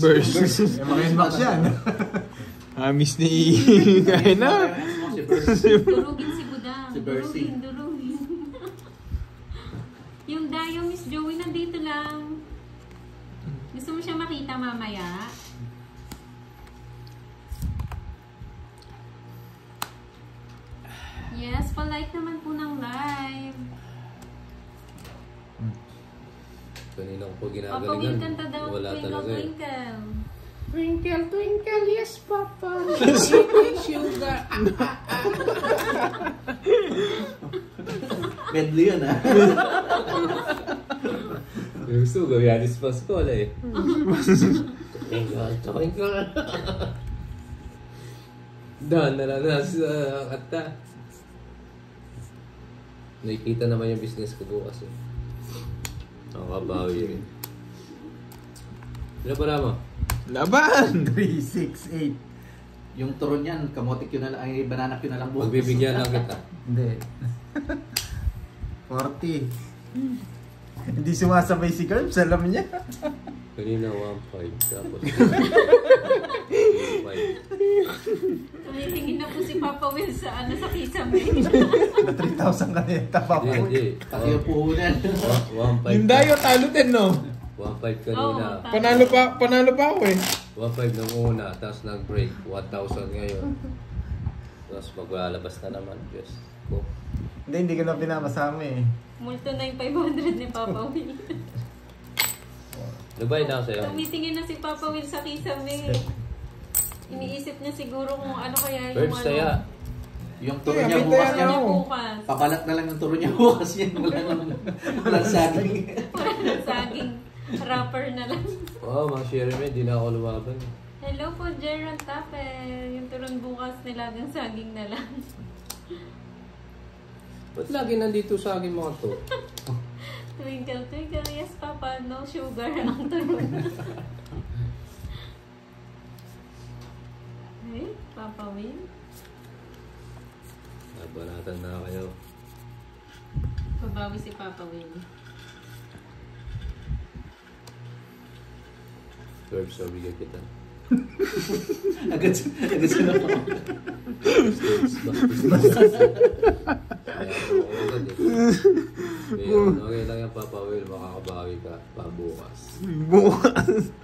Burst. May mga inbox yan. Miss ni Kaya na. Si Percy. Durugin si Budang. Si Percy. Durugin. Yung Dayo, Miss Joey, nandito lang. Gusto mo siya makita mamaya? Yes, palike naman po ng live. Kanina ko po Papa Will, ginagalingan. kanta daw. Wala Twinkle, talaga eh. twinkle. Twinkle, twinkle, yes, Papa. Sugar. Medley yun Yung gusto ko, Yanis Pascual eh. Twinkle, twinkle. Dahan na lang sa kata. Nakikita naman yung business ko bukas eh. Nakabawi rin. Ano para mo? Laban! 3, 6, 8. Yung turon yan, kamotik yun na lang, ay banana yun na lang bukas. Magbibigyan lang kita. Hindi. 40. Hindi sumasabay si Curbs, alam niya. Kanina 1.5 tapos 1.5. Tumitingin na po si Papa Will sa sa kisame. Na 3,000 ka na tapa po. Hindi. Pati yung puhunan. 1.5. Yung Dayo, talo din, no? 1.5 kanina. Oo, Panalo pa ako eh. 1.5 nung una, tapos nag-break. 1,000 ngayon. Tapos maglalabas na naman. Diyos ko. Hindi ka na pinamasama eh. Multo na yung 500 ni Papa Will. Nabay na ako sa'yo. Tumitingin na si Papa Will sa kisame. Iniisip niya siguro kung ano kaya yung Curbs saya. Yung turon Kaya, niya may bukas tayo yan. na ako. bukas. Papalat na lang yung turon niya bukas yan. Walang saging. Wala nang saging. Rapper na lang. Oo, mga share me, di na ako lumaban. Hello po, Jeron Tape. Yung turon bukas nilagang saging na lang. Ba't lagi nandito sa akin mga to? Twinkle, twinkle, yes papa, no sugar ang turon. Hey, Papa Will. Nabanatan na kayo. Babawi si Papa Will. Curbs, bigyan kita. Agad sila pa. Okay lang yung Papa Will, makakabawi ka pa bukas. Bukas.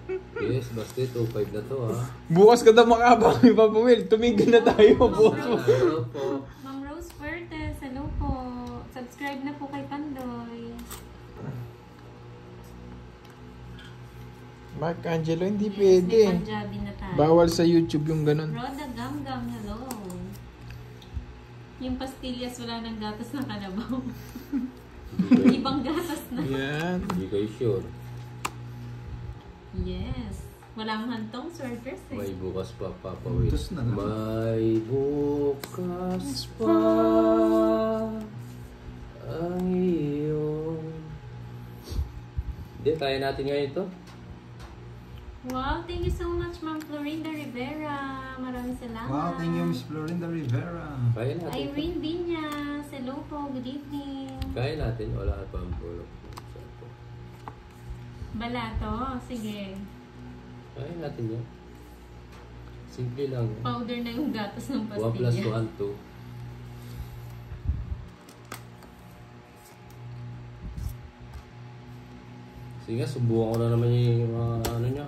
Yes, basta 2.5 na to ha. Bukas ka daw makabang, Papa Will. Tumigil na tayo. Bukas mo. Hello po. Ma'am Rose Fuertes, hello po. Subscribe na po kay Pandoy. Mark Angelo, hindi May pwede. Punjabi na tayo. Bawal sa YouTube yung ganun. Roda Gamgam, hello. Yung pastillas wala ng gatas na kalabaw. Ibang gatas na. Yan. Hindi kayo sure. Yes. Walang hantong surfers eh. May bukas pa, Papa Will. Tos na lang. May bukas pa ang iyong... Hindi, kaya natin ngayon ito. Wow, thank you so much, Ma'am Florinda Rivera. Maraming salamat. Wow, thank you, Miss Florinda Rivera. Kaya natin. Irene Viñas, hello po, good evening. Kaya natin, wala pa ang bulok. Balato, sige. Kaya natin yan. Simple lang yan. Powder na yung gatas ng 1 plus pastillas. 1, 2. Sige nga, subukan ko na naman yung mga ano niya.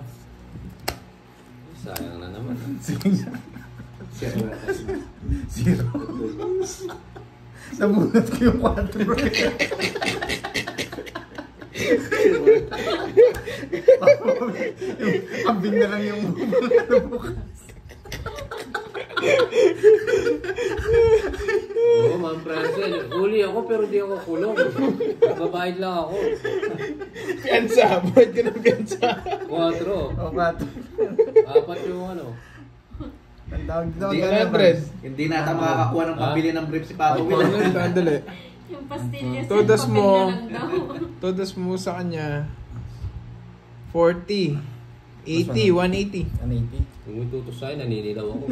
Sayang na naman. Zero. Nabunot ko yung 4. Kambing na lang yung bukas. Oo, Ma'am Francel. Huli ako pero di ako kulong. Babayad lang ako. Piansa. Buhat ka ng piansa. 4. O, 4. 4 yung ano. Ang tawag dito. Hindi, ganun, 100. Hindi na ata makakakuha ng pambili ng brief si Papa Will. Tandali. Yung pastillas, Todas yung papel mo. na lang daw. Todas mo sa kanya. 40. 80. 180. 180. Kung itutos sa'yo, naninilaw ako.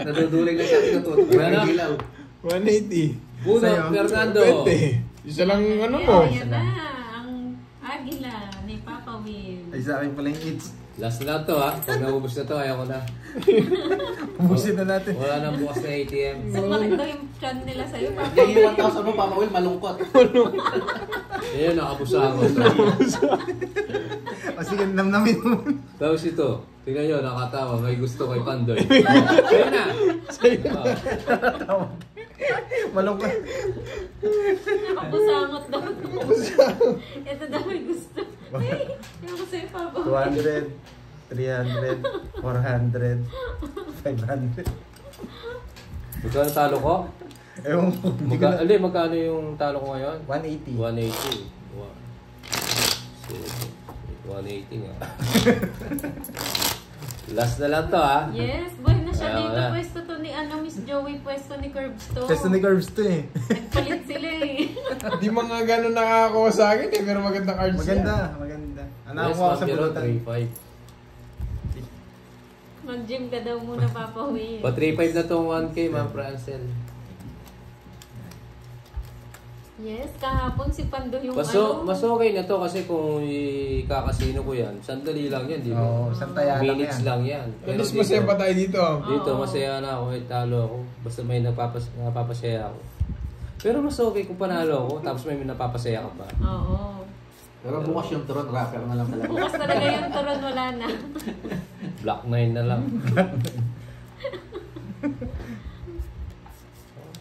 Naduduling na siya, tinututok Wala. ng ilaw. 180. Puno, Sa'yo. Fernando. 20. Isa lang yung ano mo. Yan na, ang agila ni Papa Will. Ay, sa akin pala yung eats. Last na to ha. Pag naubos na to, ayaw ko na. Ubusin na natin. Wala nang bukas na ATM. Sumakit daw yung chan nila sa'yo, Papa Hindi Will. yung 1,000 mo, Papa Will, malungkot. Ayun, nakabusahan ko to. O sige, namnamin mo. Tapos ito, tingnan nyo, nakatawa. May gusto kay Pandoy. Sa'yo na. Ah, Malungkot. Nakapusangot daw. Ito daw may gusto. Hey, yung ko sa'yo, Papa Will. 200, 300, 400, 500. magkano talo ko? Ewan ko. Hindi ko na. Magkano yung talo ko ngayon? 180. 180 nga. Last na lang to ha. Yes, buhay na siya Kaya dito. wala. Pwesto to ni Miss Joey, pwesto ni Curbs to. Testo ni Curbs to eh. Nagpalit sila eh. Di mga ganun nakakakuha sa akin eh. Pero maganda cards Maganda, maganda. Ano Yes, ako sa Ma'am Jero, bulutan? 3.5. Mag-gym ka daw muna, Papa Will. Pa 3.5 na tong 1K, Ma'am Francel. Yes, kahapon si Pando yung Mas okay na to kasi kung ikakasino ko yan, sandali lang yan, di ba? Oo, santaya lang Minutes yan. lang yan. At least masaya pa tayo dito. Dito, Oo. masaya na ako, kahit talo ako. Basta may napapasaya ako. Pero mas okay kung panalo ako, tapos may napapasaya ka pa. Oo. Pero bukas yung turon, rapper na lang talaga. Bukas talaga yung turon, wala na. Black 9 na lang.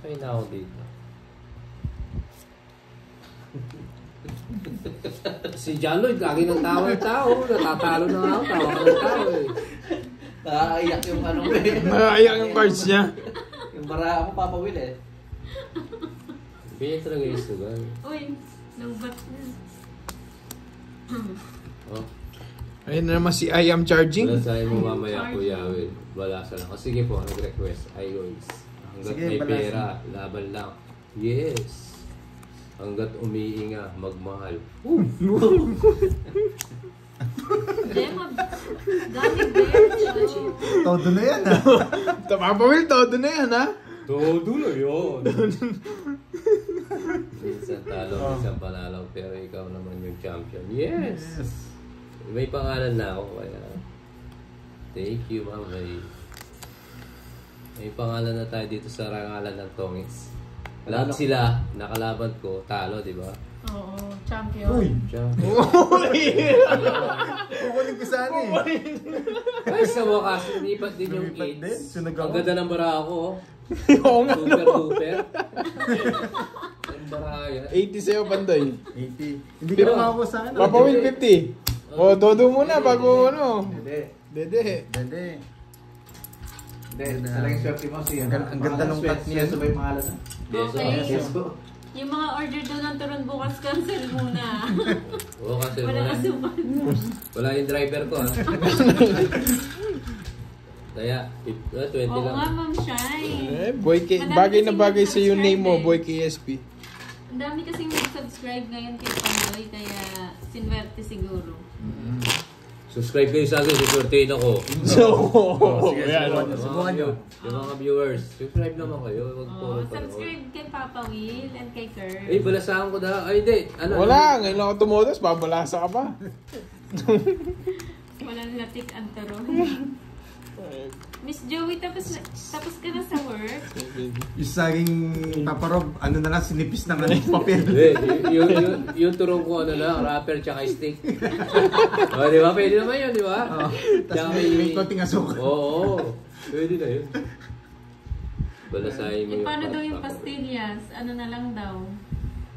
Okay na ako dito. Si John Lloyd, lagi ng tawa ng tao. Natatalo na ako, tawa ka ng tao eh. Nakaiyak yung ano mo eh. Nakaiyak yung cards niya. Yung bara mo, Papa Will eh. Ganyan talaga yung sugal. Uy, lowbat na. Oh. Ayun na naman si I am charging. Wala sa'yo mo mamaya, Kuya Will. Balasa lang. O sige po, nag-request. I always. Hanggat Sige, may balasa. pera, laban lang. Yes. Hanggat umiinga, magmahal. Gemma, Gummy Bear Show. Todo na yan ah. Papa Will, todo na yan ha. Todo na yun. Minsan talo, minsan panalo. Pero ikaw naman yung champion. Yes. May pangalan na ako. Kaya thank you, Ma'am. May pangalan na tayo dito sa rangalan ng Tongits. Lahat sila, nakalaban ko, talo, di ba? Oo, champion. Uy! Kukunin ko sana eh. Ay, sa wakas, lumipat din yung Lumipat din? 8s. Sunog Ang ako. ganda ng bara ako. Oo nga, Super no? duper. Ang bara yan. 80 sa'yo, Pandoy. 80. Hindi ka na makakuha sa akin. Papa Will, 50. O, todo muna bago ano. Hindi. Dede. Dede. Hindi. Talagang swerte mo siya. Ang ganda nung cut niya. Siya sabay pangalan na. Okay. Yes po. Yung mga order doon ng turon bukas, cancel muna. Oo, kasi Walang asuman. wala yung driver ko, ha? Kaya, 20 Oo lang. nga, Ma'am Shai. Bagay na bagay sa yung name mo, Boy KSP. Ang dami kasing nag-subscribe ngayon kay Pandoy, kaya sinwerte siguro. Subscribe kayo sa akin, susurtein ako. So, Sige, yan. subukan nyo. Yung mga viewers, subscribe naman kayo. Huwag po Oh, subscribe kay Papa Will and kay Kurt. Eh, balasahan ko na. Ay, hindi. Ano? Wala, ngayon lang ako tumodos, babalasa ka pa. Walang latik ang turon. Miss Joey, tapos ka na sa work? Yung saging Papa Rob, ano na lang, sinipis ng papel. Yung turong ko, ano lang, wrapper tsaka steak. O, di ba? Pwede naman yun, di ba? Oo. Tsaka Tapos may konting asukal. Oo, pwede na yun. Balasahin mo Eh, yung... paano daw yung pastillas? Ano na lang daw?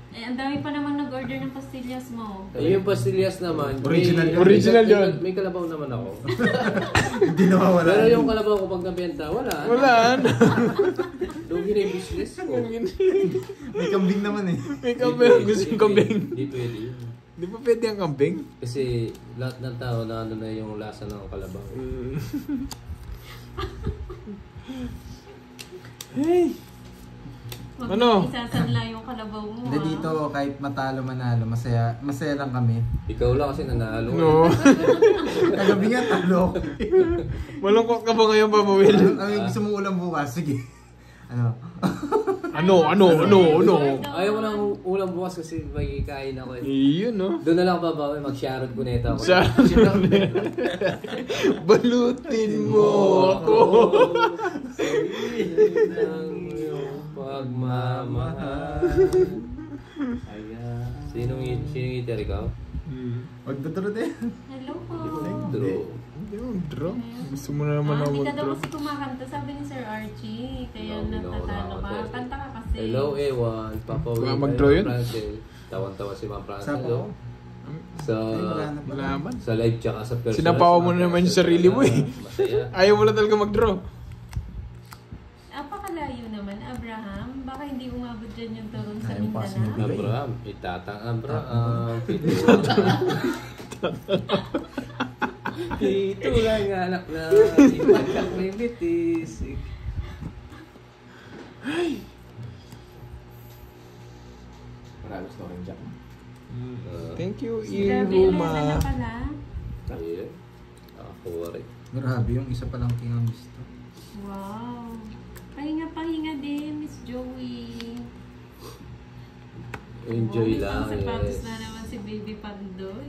Eh, ang dami pa naman nag-order ng pastillas mo. Eh, yung pastillas naman, Original yun. Original yun. May kalabaw naman ako. Hindi nawawala. Pero yung kalabaw ko pag nabenta, wala. Wala. Lugi na yung business ko. May kambing naman eh. May kambing. Gusto yung kambing. Hindi pwede yun. Di ba pwede ang kambing? Kasi lahat ng tao na ano na yung lasa ng kalabaw. Hey. Huwag Ano? mo isasanla yung kalabaw mo. Hindi dito, kahit matalo manalo, masaya lang kami. Ikaw lang kasi nanalo. No. Kagabi nga talo. Malungkot ka ba ngayon, Papa Will? Ano yung gusto mong ulam bukas? Sige. Ano? Ano? Ayaw ko ng ulam bukas kasi may kain ako eh. Iyon, no? Doon na lang ako babawi, mag-sharot kuneta ako. Balutin mo ako. Sabihin ng iyong pagmamahal. Ayan. Sinong eater ikaw? Huwag tuturo din. Hello po. True. Hindi mo draw. Gusto mo na naman ako Hindi ka daw mag-draw. kasi kumakanta, sabi ni Sir Archie. Kaya No, natatalo ka. no. Kanta ka kasi. Hello, Ewan. Papa Baka Will. mag-draw yun? Francel. Tawan-tawa si Ma'am Francel. Sapo. oh. Sa Malaman. sa live tsaka sa personal. Sinapawa mo na naman yung sarili mo eh. Masaya. Ayaw mo na talaga mag-draw. Apakalayo naman, Abraham. Baka hindi umabot dyan yung turun sa Ayaw pa kasi Mindanao. Abraham. Itatang Abraham. Ito lang anak na ipagkak may bitis. Marami gusto rin dyan. Thank you, Grabe, Elena na Iruma. pala. Ayun. Ako rin. Grabe, yung isa palang king ang gusto. Wow. Pahinga din, Miss Joey. Enjoy Wow, lang, isang sapatos yes. na naman si Baby Pandoy.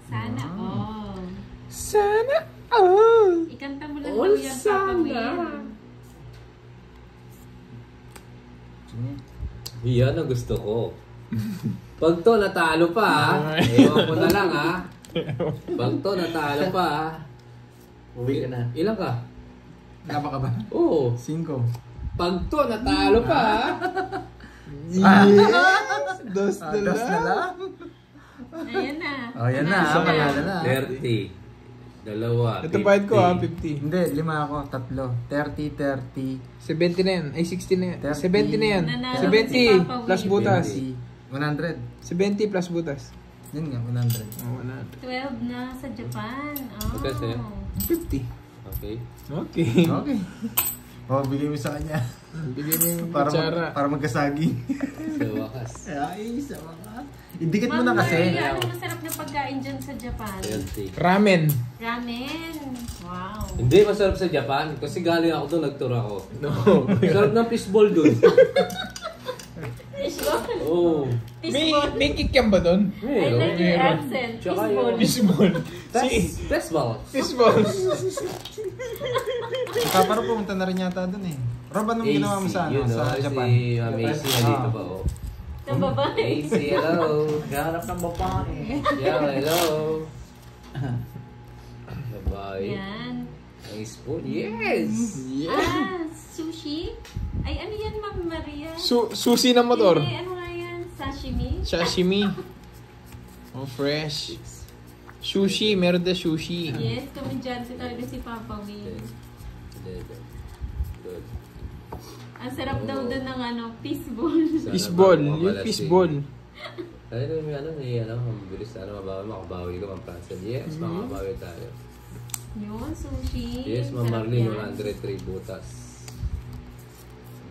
Sana Wow. all. Sana all. Ikanta mo lang All daw yan, Papa sana. Will. Sige. Yan ang gusto ko. Pag to natalo pa, ewan ko na lang ha. Pag to natalo pa, Uwi ka na. ilan ka? Tama ka ba? Oo. 5. Pag to natalo pa, Yes! Dos na Das na lang. lang. Ayan na. Oh, yan na. Panalo Panalo na. 30. Dalawa. Ito bayad ko 50. 50. Hindi, 5 ako. 3. 30, 30. 70 na yan. Ay, 60 na yan. 30. 70 na yan. Nanalo 70 si Papa Will. plus butas. 100. 70 plus butas. Yun nga, 100. Oh, 100. 12 na sa Japan. Oh. Magkano sa'yo? 50. Okay. Okay. Okay. Oh, bigay mo sa kanya. Bigyan mo yung Para, kutsara. para magkasaging. Sa wakas. Ay, sa mga. Idikit mo na kasi. Ma'am Maria, ano masarap na pagkain dyan sa Japan? 30. Ramen. Ramen. Wow. Hindi masarap sa Japan kasi galing ako doon, nagtour ako. No. Sarap ng fishball doon. Fishball. Oo. Fishball. May kikiam ba doon? I like your accent. Tsaka Fishball. Fishball. Fishball. Fishball. Papa Rob, pumunta na rin yata dun eh. Rob, anong ginawa mo sa, ano, sa Japan? Si Macy na dito ba? Oh. Sa babae. AC, hello. Gahanap ng babae. Yeah, hello. Babae. Yan. Ang spoon, yes! Ah, sushi? Ay, ano yan, Ma'am Maria? Susi na motor. Hindi, ano nga yan? Sashimi? Sashimi. Oh, fresh. Sushi, meron na sushi. Yes, komedyante talaga si Papa Will. Good. Ang sarap daw doon ng fishball. Sana Fishball. mga Yung malasing. fishball. Ay, may mabilis makabawi ka, Ma'am Francel. Yes, makabawi tayo. Yun, sushi. Yes, Ma'am Sarap Marlene, yan. 103 butas.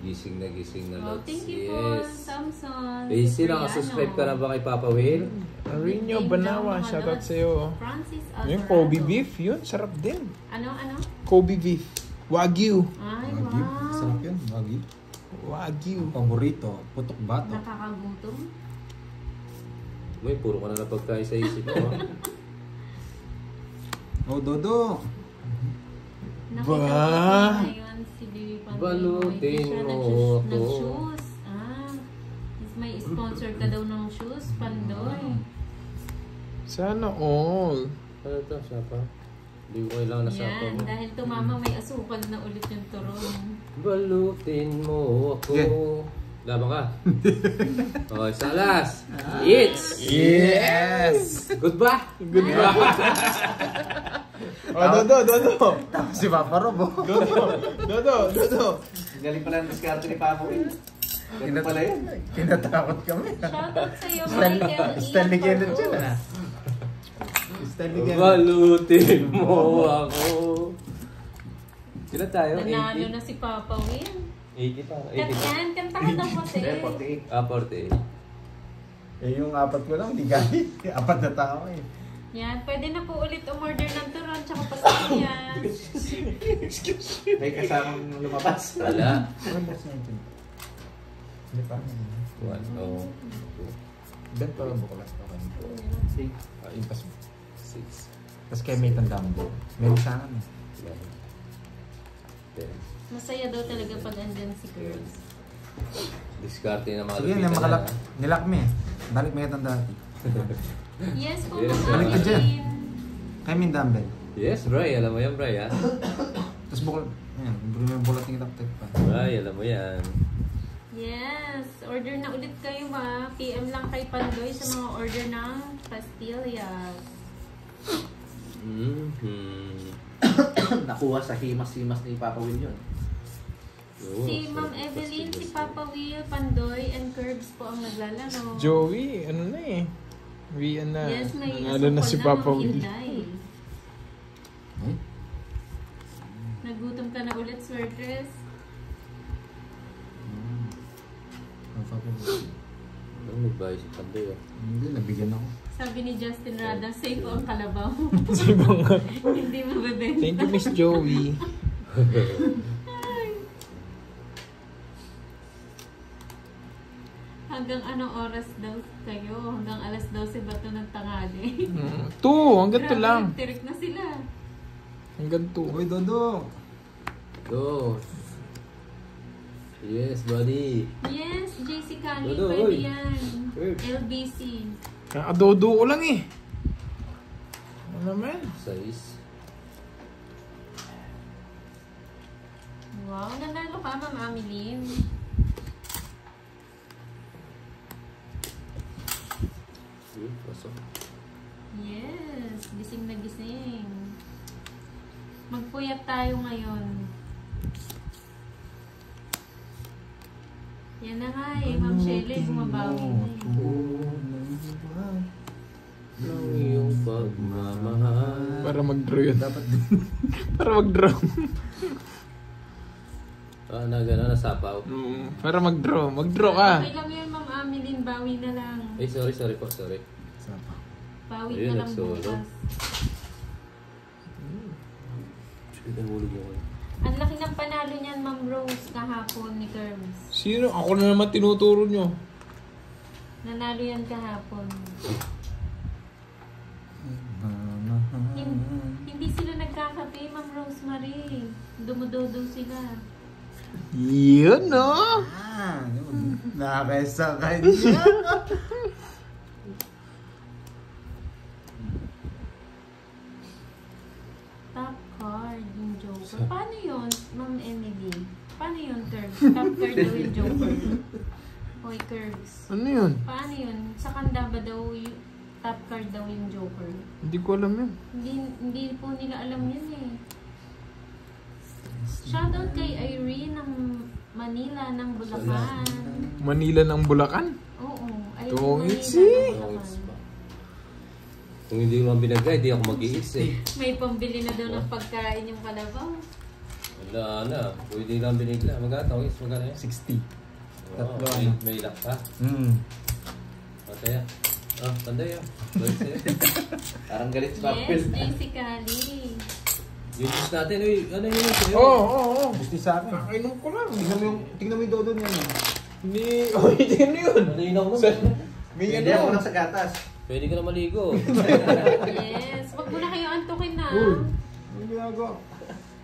Gising na Oh, lods. thank you po, Yes. Samson. AC, Cipriano. nakasubscribe ka na ba kay Papa Will? Arino Banawa, shoutout sa'yo. Francis Yung Alvarado. Kobe beef, yun, sarap din. Ano? Kobe beef. Wagyu. Ay, Wagyu. wow. Sarap yun, Wagyu. Wagyu. Paborito, putok bato. Nakakagutom. May puro ka na pagkain sa isip mo. ha? Oh, Dodo. Nakita ko Ba? ngayon si Bibi Pantoy. Balutin Siya mo ako. nag-shoes. May sponsor ka daw ng shoes, Pandoy. Sana all. Ano ito? Sapa? Hindi ko kailangan na sapa Yan, mo. dahil tumama may asukal na ulit yung turon. Balutin mo ako. Sige. Laban ka. Okay, salas. It's. Yes! Good ba? Good ba? Oh, Dodo. Tapos si Papa Rob, oh. Dodo. Galing pala ng diskarte ni Papa Will. Ganun pala yun. Tinatakot kami. Shoutout sa'yo, Michael. Stanley Ian Kenneth Corpus. yun, ah. Stanley Kenneth. Balutin mo ako. Kailan tayo? Nanalo na si Papa Will. 80 pa. 80 pa. Yan, kanta ka daw kasi. Hindi, 48. 48. Eh, yung apat ko lang, di galit. Apat na tao eh. Yan, pwede na po ulit umorder ng turon tsaka pastillas. May kasamang lumabas. Wala. Hindi pa. 1, 2, Ben pa bukulas pa kami. Impas mo. 6, Tapos kaya may tandaan mo. May lisangan eh. 9, 10. Masaya daw talaga pag andyan si Girls. Diskarte na mga Sige, lupitan makalak. na. Nilak mo eh. Balik may tandaan. Yes po, Yes, Ma'am balik ka dyan. Arlene. Kaya may dumbbell. Yes, Bray. Alam mo yan, Bray, ha? Tapos bukol. Ayan, may bulat ng itak pa. Bray, alam mo yan. Yes, order na ulit kayo PM lang kay Pandoy sa mga order ng pastillas. Nakuha sa himas-himas ni Papa Will yun. Oo, Si so, Ma'am Evelyn, si pastillas. Papa Will, Pandoy, and Curbs po ang naglalaro. Joey, ano na eh. Rian na. Yes, may Nanalo na si Papa Will. Inday. Nagutom ka na ulit, Swertres? Ano, nagbayad si Pandoy, ah. Hindi, nabigyan ako. Sabi ni Justin Rada, safe ang kalabaw. Sibang nga. Hindi mabebenta. Thank you, Miss Joey. Hanggang anong oras daw kayo? Hanggang alas 12 ba ito ng tanghali? 2, hanggang 2 lang. Tirik na sila. Hanggang 2. Uy, Dodo. Go. Yes, buddy. Yes, JC Kali, Dodo, pwede oy. yan. Curbs. LBC. Kakadodo ko lang eh. Ano naman? 6. Wow, nanalo ka, Ma'am Ameline. Pasok. Yes, gising na gising. Magpuyat tayo ngayon. Yan na nga eh, Ma'am Shelley, bumabawi na eh. Ng iyong pagmamahal. Para mag-draw yun. Dapat din. Para mag-draw. Ah, nasapaw. Para mag-draw. Mag-draw ka. Okay lang yun, Ma'am Ameline, bawi na lang. Ay, sorry po, sorry. Sapa. Bawi Ayun, na lang nagsolo. bukas. Sige, hulog mo. Ang laki ng panalo niyan, Ma'am Rose, kahapon ni Kerms. Sino? Ako na naman tinuturo nyo. Nanalo yan kahapon. Hindi sila nagkakape, Ma'am Rosemary. Dumudodo sila. Yun, no? Ah, yun. Nakakesa kanya. Top card yung Joker. Paano yun, Ma'am Emily? Paano yun, Curves? Top card daw yung Joker. Hoy, Curves. Ano yun? Paano yun? Sa kanda ba daw yung top card daw yung Joker? Hindi ko alam yun. Hindi po nila alam yun eh. Shoutout kay Irene ng Manila ng Bulacan. Manila ng Bulacan? Oo. Irene Tungits Manila eh. ng Bulacan. Kung hindi mo binagay, di ako mag-iis eh. May pambili na daw ng pagkain yung kalabaw. Wala na. Pwede lang binigla. Magkano? Magkano yan? 60. Oo, Tatlo, may, ano? may lock pa. Pataya. Panday ah. Balik sa'yo. Parang galit si Yes, Papel. basically. Yung juice natin, uy, ano yun sa'yo? Oo. Gusto sa akin. Kakainom ko lang. Tingnan mo yung dodo niya. Hindi. Oy, ano yun? Malinaw mo. May Hindi ako ano. lang sa gatas. Pwede ka na maligo. Yes. Wag mo na kayo antukin na. Ano ginagawa?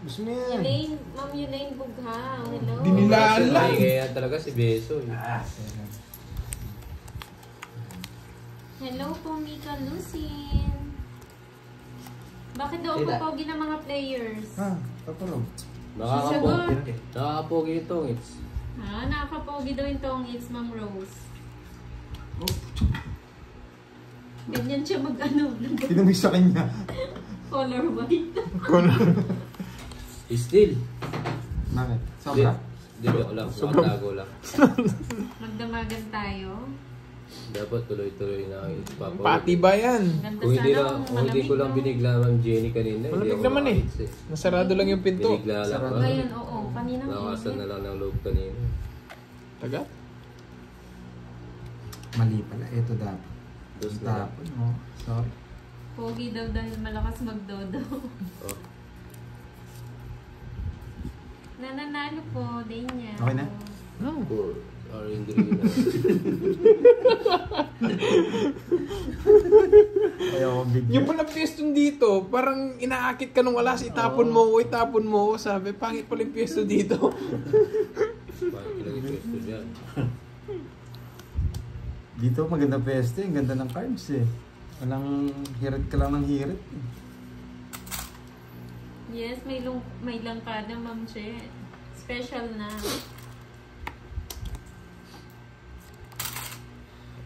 Gusto mo yan. Elaine, Ma'am Elaine Bugha. Hello. Dinilaan lang. Ay, kaya talaga si Beso. Eh. Hello po, Mika Lucin. Bakit daw ang pogi ng mga players? Ha? Paparong. Nakakapogi yung tongits. Ha? Nakakapogi daw yung tongits, Ma'am Rose. Ganyan siya mag-ano. Tinamig sa kanya. Color white. Still. Bakit? Sobra? Hindi ko lang. Nakatago lang. Magdamagan tayo. Dapat tuloy-tuloy na ipapawag. Pati ba yan? Ganda Kung hindi, sana kung hindi ko lang binigla Ma'am Jenny kanina, hindi Malamig ako naman eh. makaalis Nasarado lang yung pinto. Binigla lang ako. Ngayon, oo. Kanina Nakasan na lang ng loob kanina. Taga? Mali pala. Ito dapat. Dos na lang. Tapon mo. Sorry. Pogi daw dahil malakas magdodo. Oh. Nananalo po, Danya. Okay na? Poor Arindrina. Ayaw ko bigyan. Yung pala pwesto dito, parang inaakit ka nung alas, itapon mo ko, itapon mo ko. Sabi, pangit pala yung pwesto dito. Bakit lagi pwesto dyan? Dito maganda peste. Ang ganda ng cards eh. Walang hirit ka lang ng hirit. Yes, may langkada, Ma'am Che. Special na.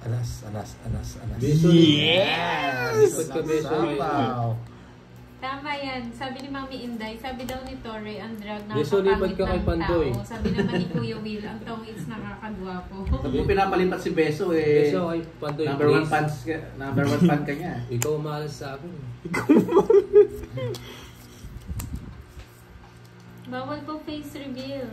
Alas. Beso. Yes! Ikot ka Beso. Sapaw. Tama yan. Sabi ni Mami Inday, sabi daw ni Torre, ang drag Beso, lipat ka kay ng Pandoy. tao. Sabi naman ni Kuya Will, ang tongits nakakadwapo. Pag mo pinapalipat si Beso eh. Beso ay Pandoy. Number one fan ka niya. Ikaw umalas sa akin. Bawal po face reveal.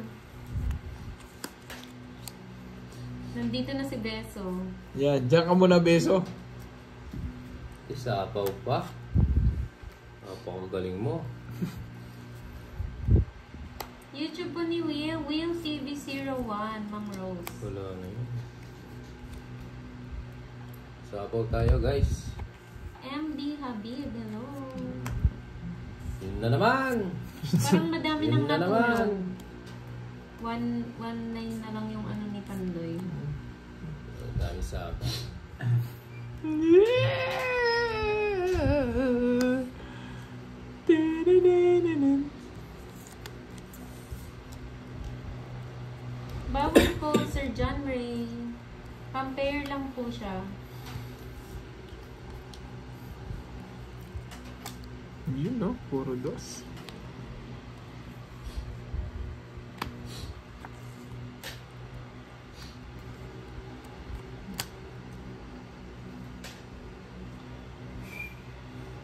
Nandito na si Beso. Yan, dyan ka muna, Beso. Isapaw pa. Napakagaling mo. YouTube po ni Will TV01, Ma'am Rose. Wala na yun. Sapaw tayo guys. MD Habib, hello. Yun na naman. Parang madami Yun nang na naman. natulog. 1.9 na lang yung ano ni Pandoy. Dami sapaw. Bawal po, Sir John Ray. Pampair lang po siya. Yun, no? Puro dos.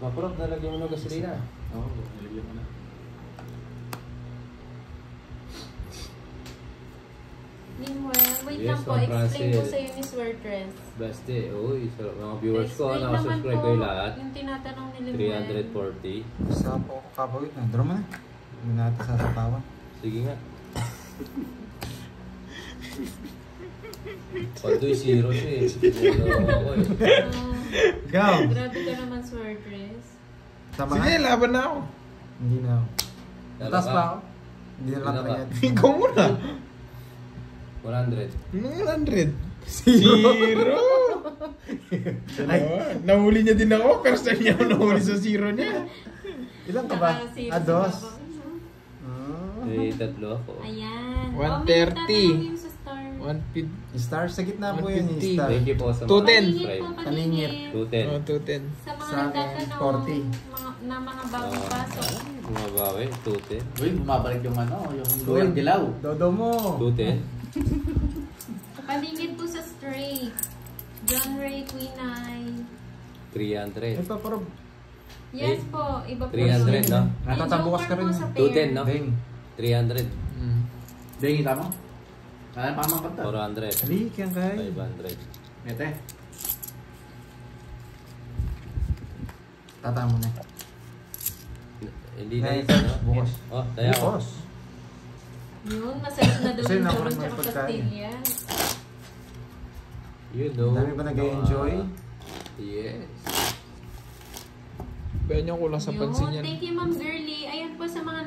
Maprop, nalagyan mo ng gasolina. Oo, nilagyan ko na. Meanwhile, wait Yes, lang po, Ma'am explain ko Francel. sa iyo ni Swertres. Beste, uy, sa mga viewers ko, Explain nakasubscribe naman kayo po lahat. yung tinatanong ni Limuel. 340. Sapaw ko kapawit na. Drum na. Hindi natin sasapawan. Sige nga. Pandoy zero siya eh. Ano ako eh. Go! Grabe ka naman, Swertres. Tama Sige, nga? laban na ako. Hindi na ako. Tama Taas ka? pa ako? Hindi na lang Hindi na kaya. Ikaw muna. 100. 100. Zero. Ay, nahuli niya din ako. First time niya ako nahuli sa zero niya. Ilan ka ba? Nakasave Ah, sa dos. baba. Eh, tatlo ako. Ayan. 130. Oh, may tatanungin sa star. 150. Star, sa gitna po yun yung 150. star. Thank you po sa 210. mga Paningin subscribe. po, Paningin. paningin. 210. Oh, 210. Sa mga Sa akin, nagtatanong 40. na mga bagong pasok. Bumabawi, 210. Uy, bumabalik yung ano, yung goyang dilaw. Dodo mo. 210. Paningin po sa Stray. John Ray Queen Eye. 300. Ay, paparab. Yes po, iba po. 300, no? Natatabukas ka rin. 210, no? Ding. 300. Dahil kita mo? Kaya pamangkat ta. 400. Ali, kaya kay. 500. Ete. Tata mo na. Hindi na Ngayon, yun, no? bukas. Oh, tayo ako. Bukas. Yun, masarap na daw Kasi yung nakuha turon mo yung tsaka pagkain. Castilla. You know. Dami ba nag-enjoy? Yes. Bayan niyo kulang sa pansin Yun, yan. thank you Ma'am Girlie. Ayan po sa mga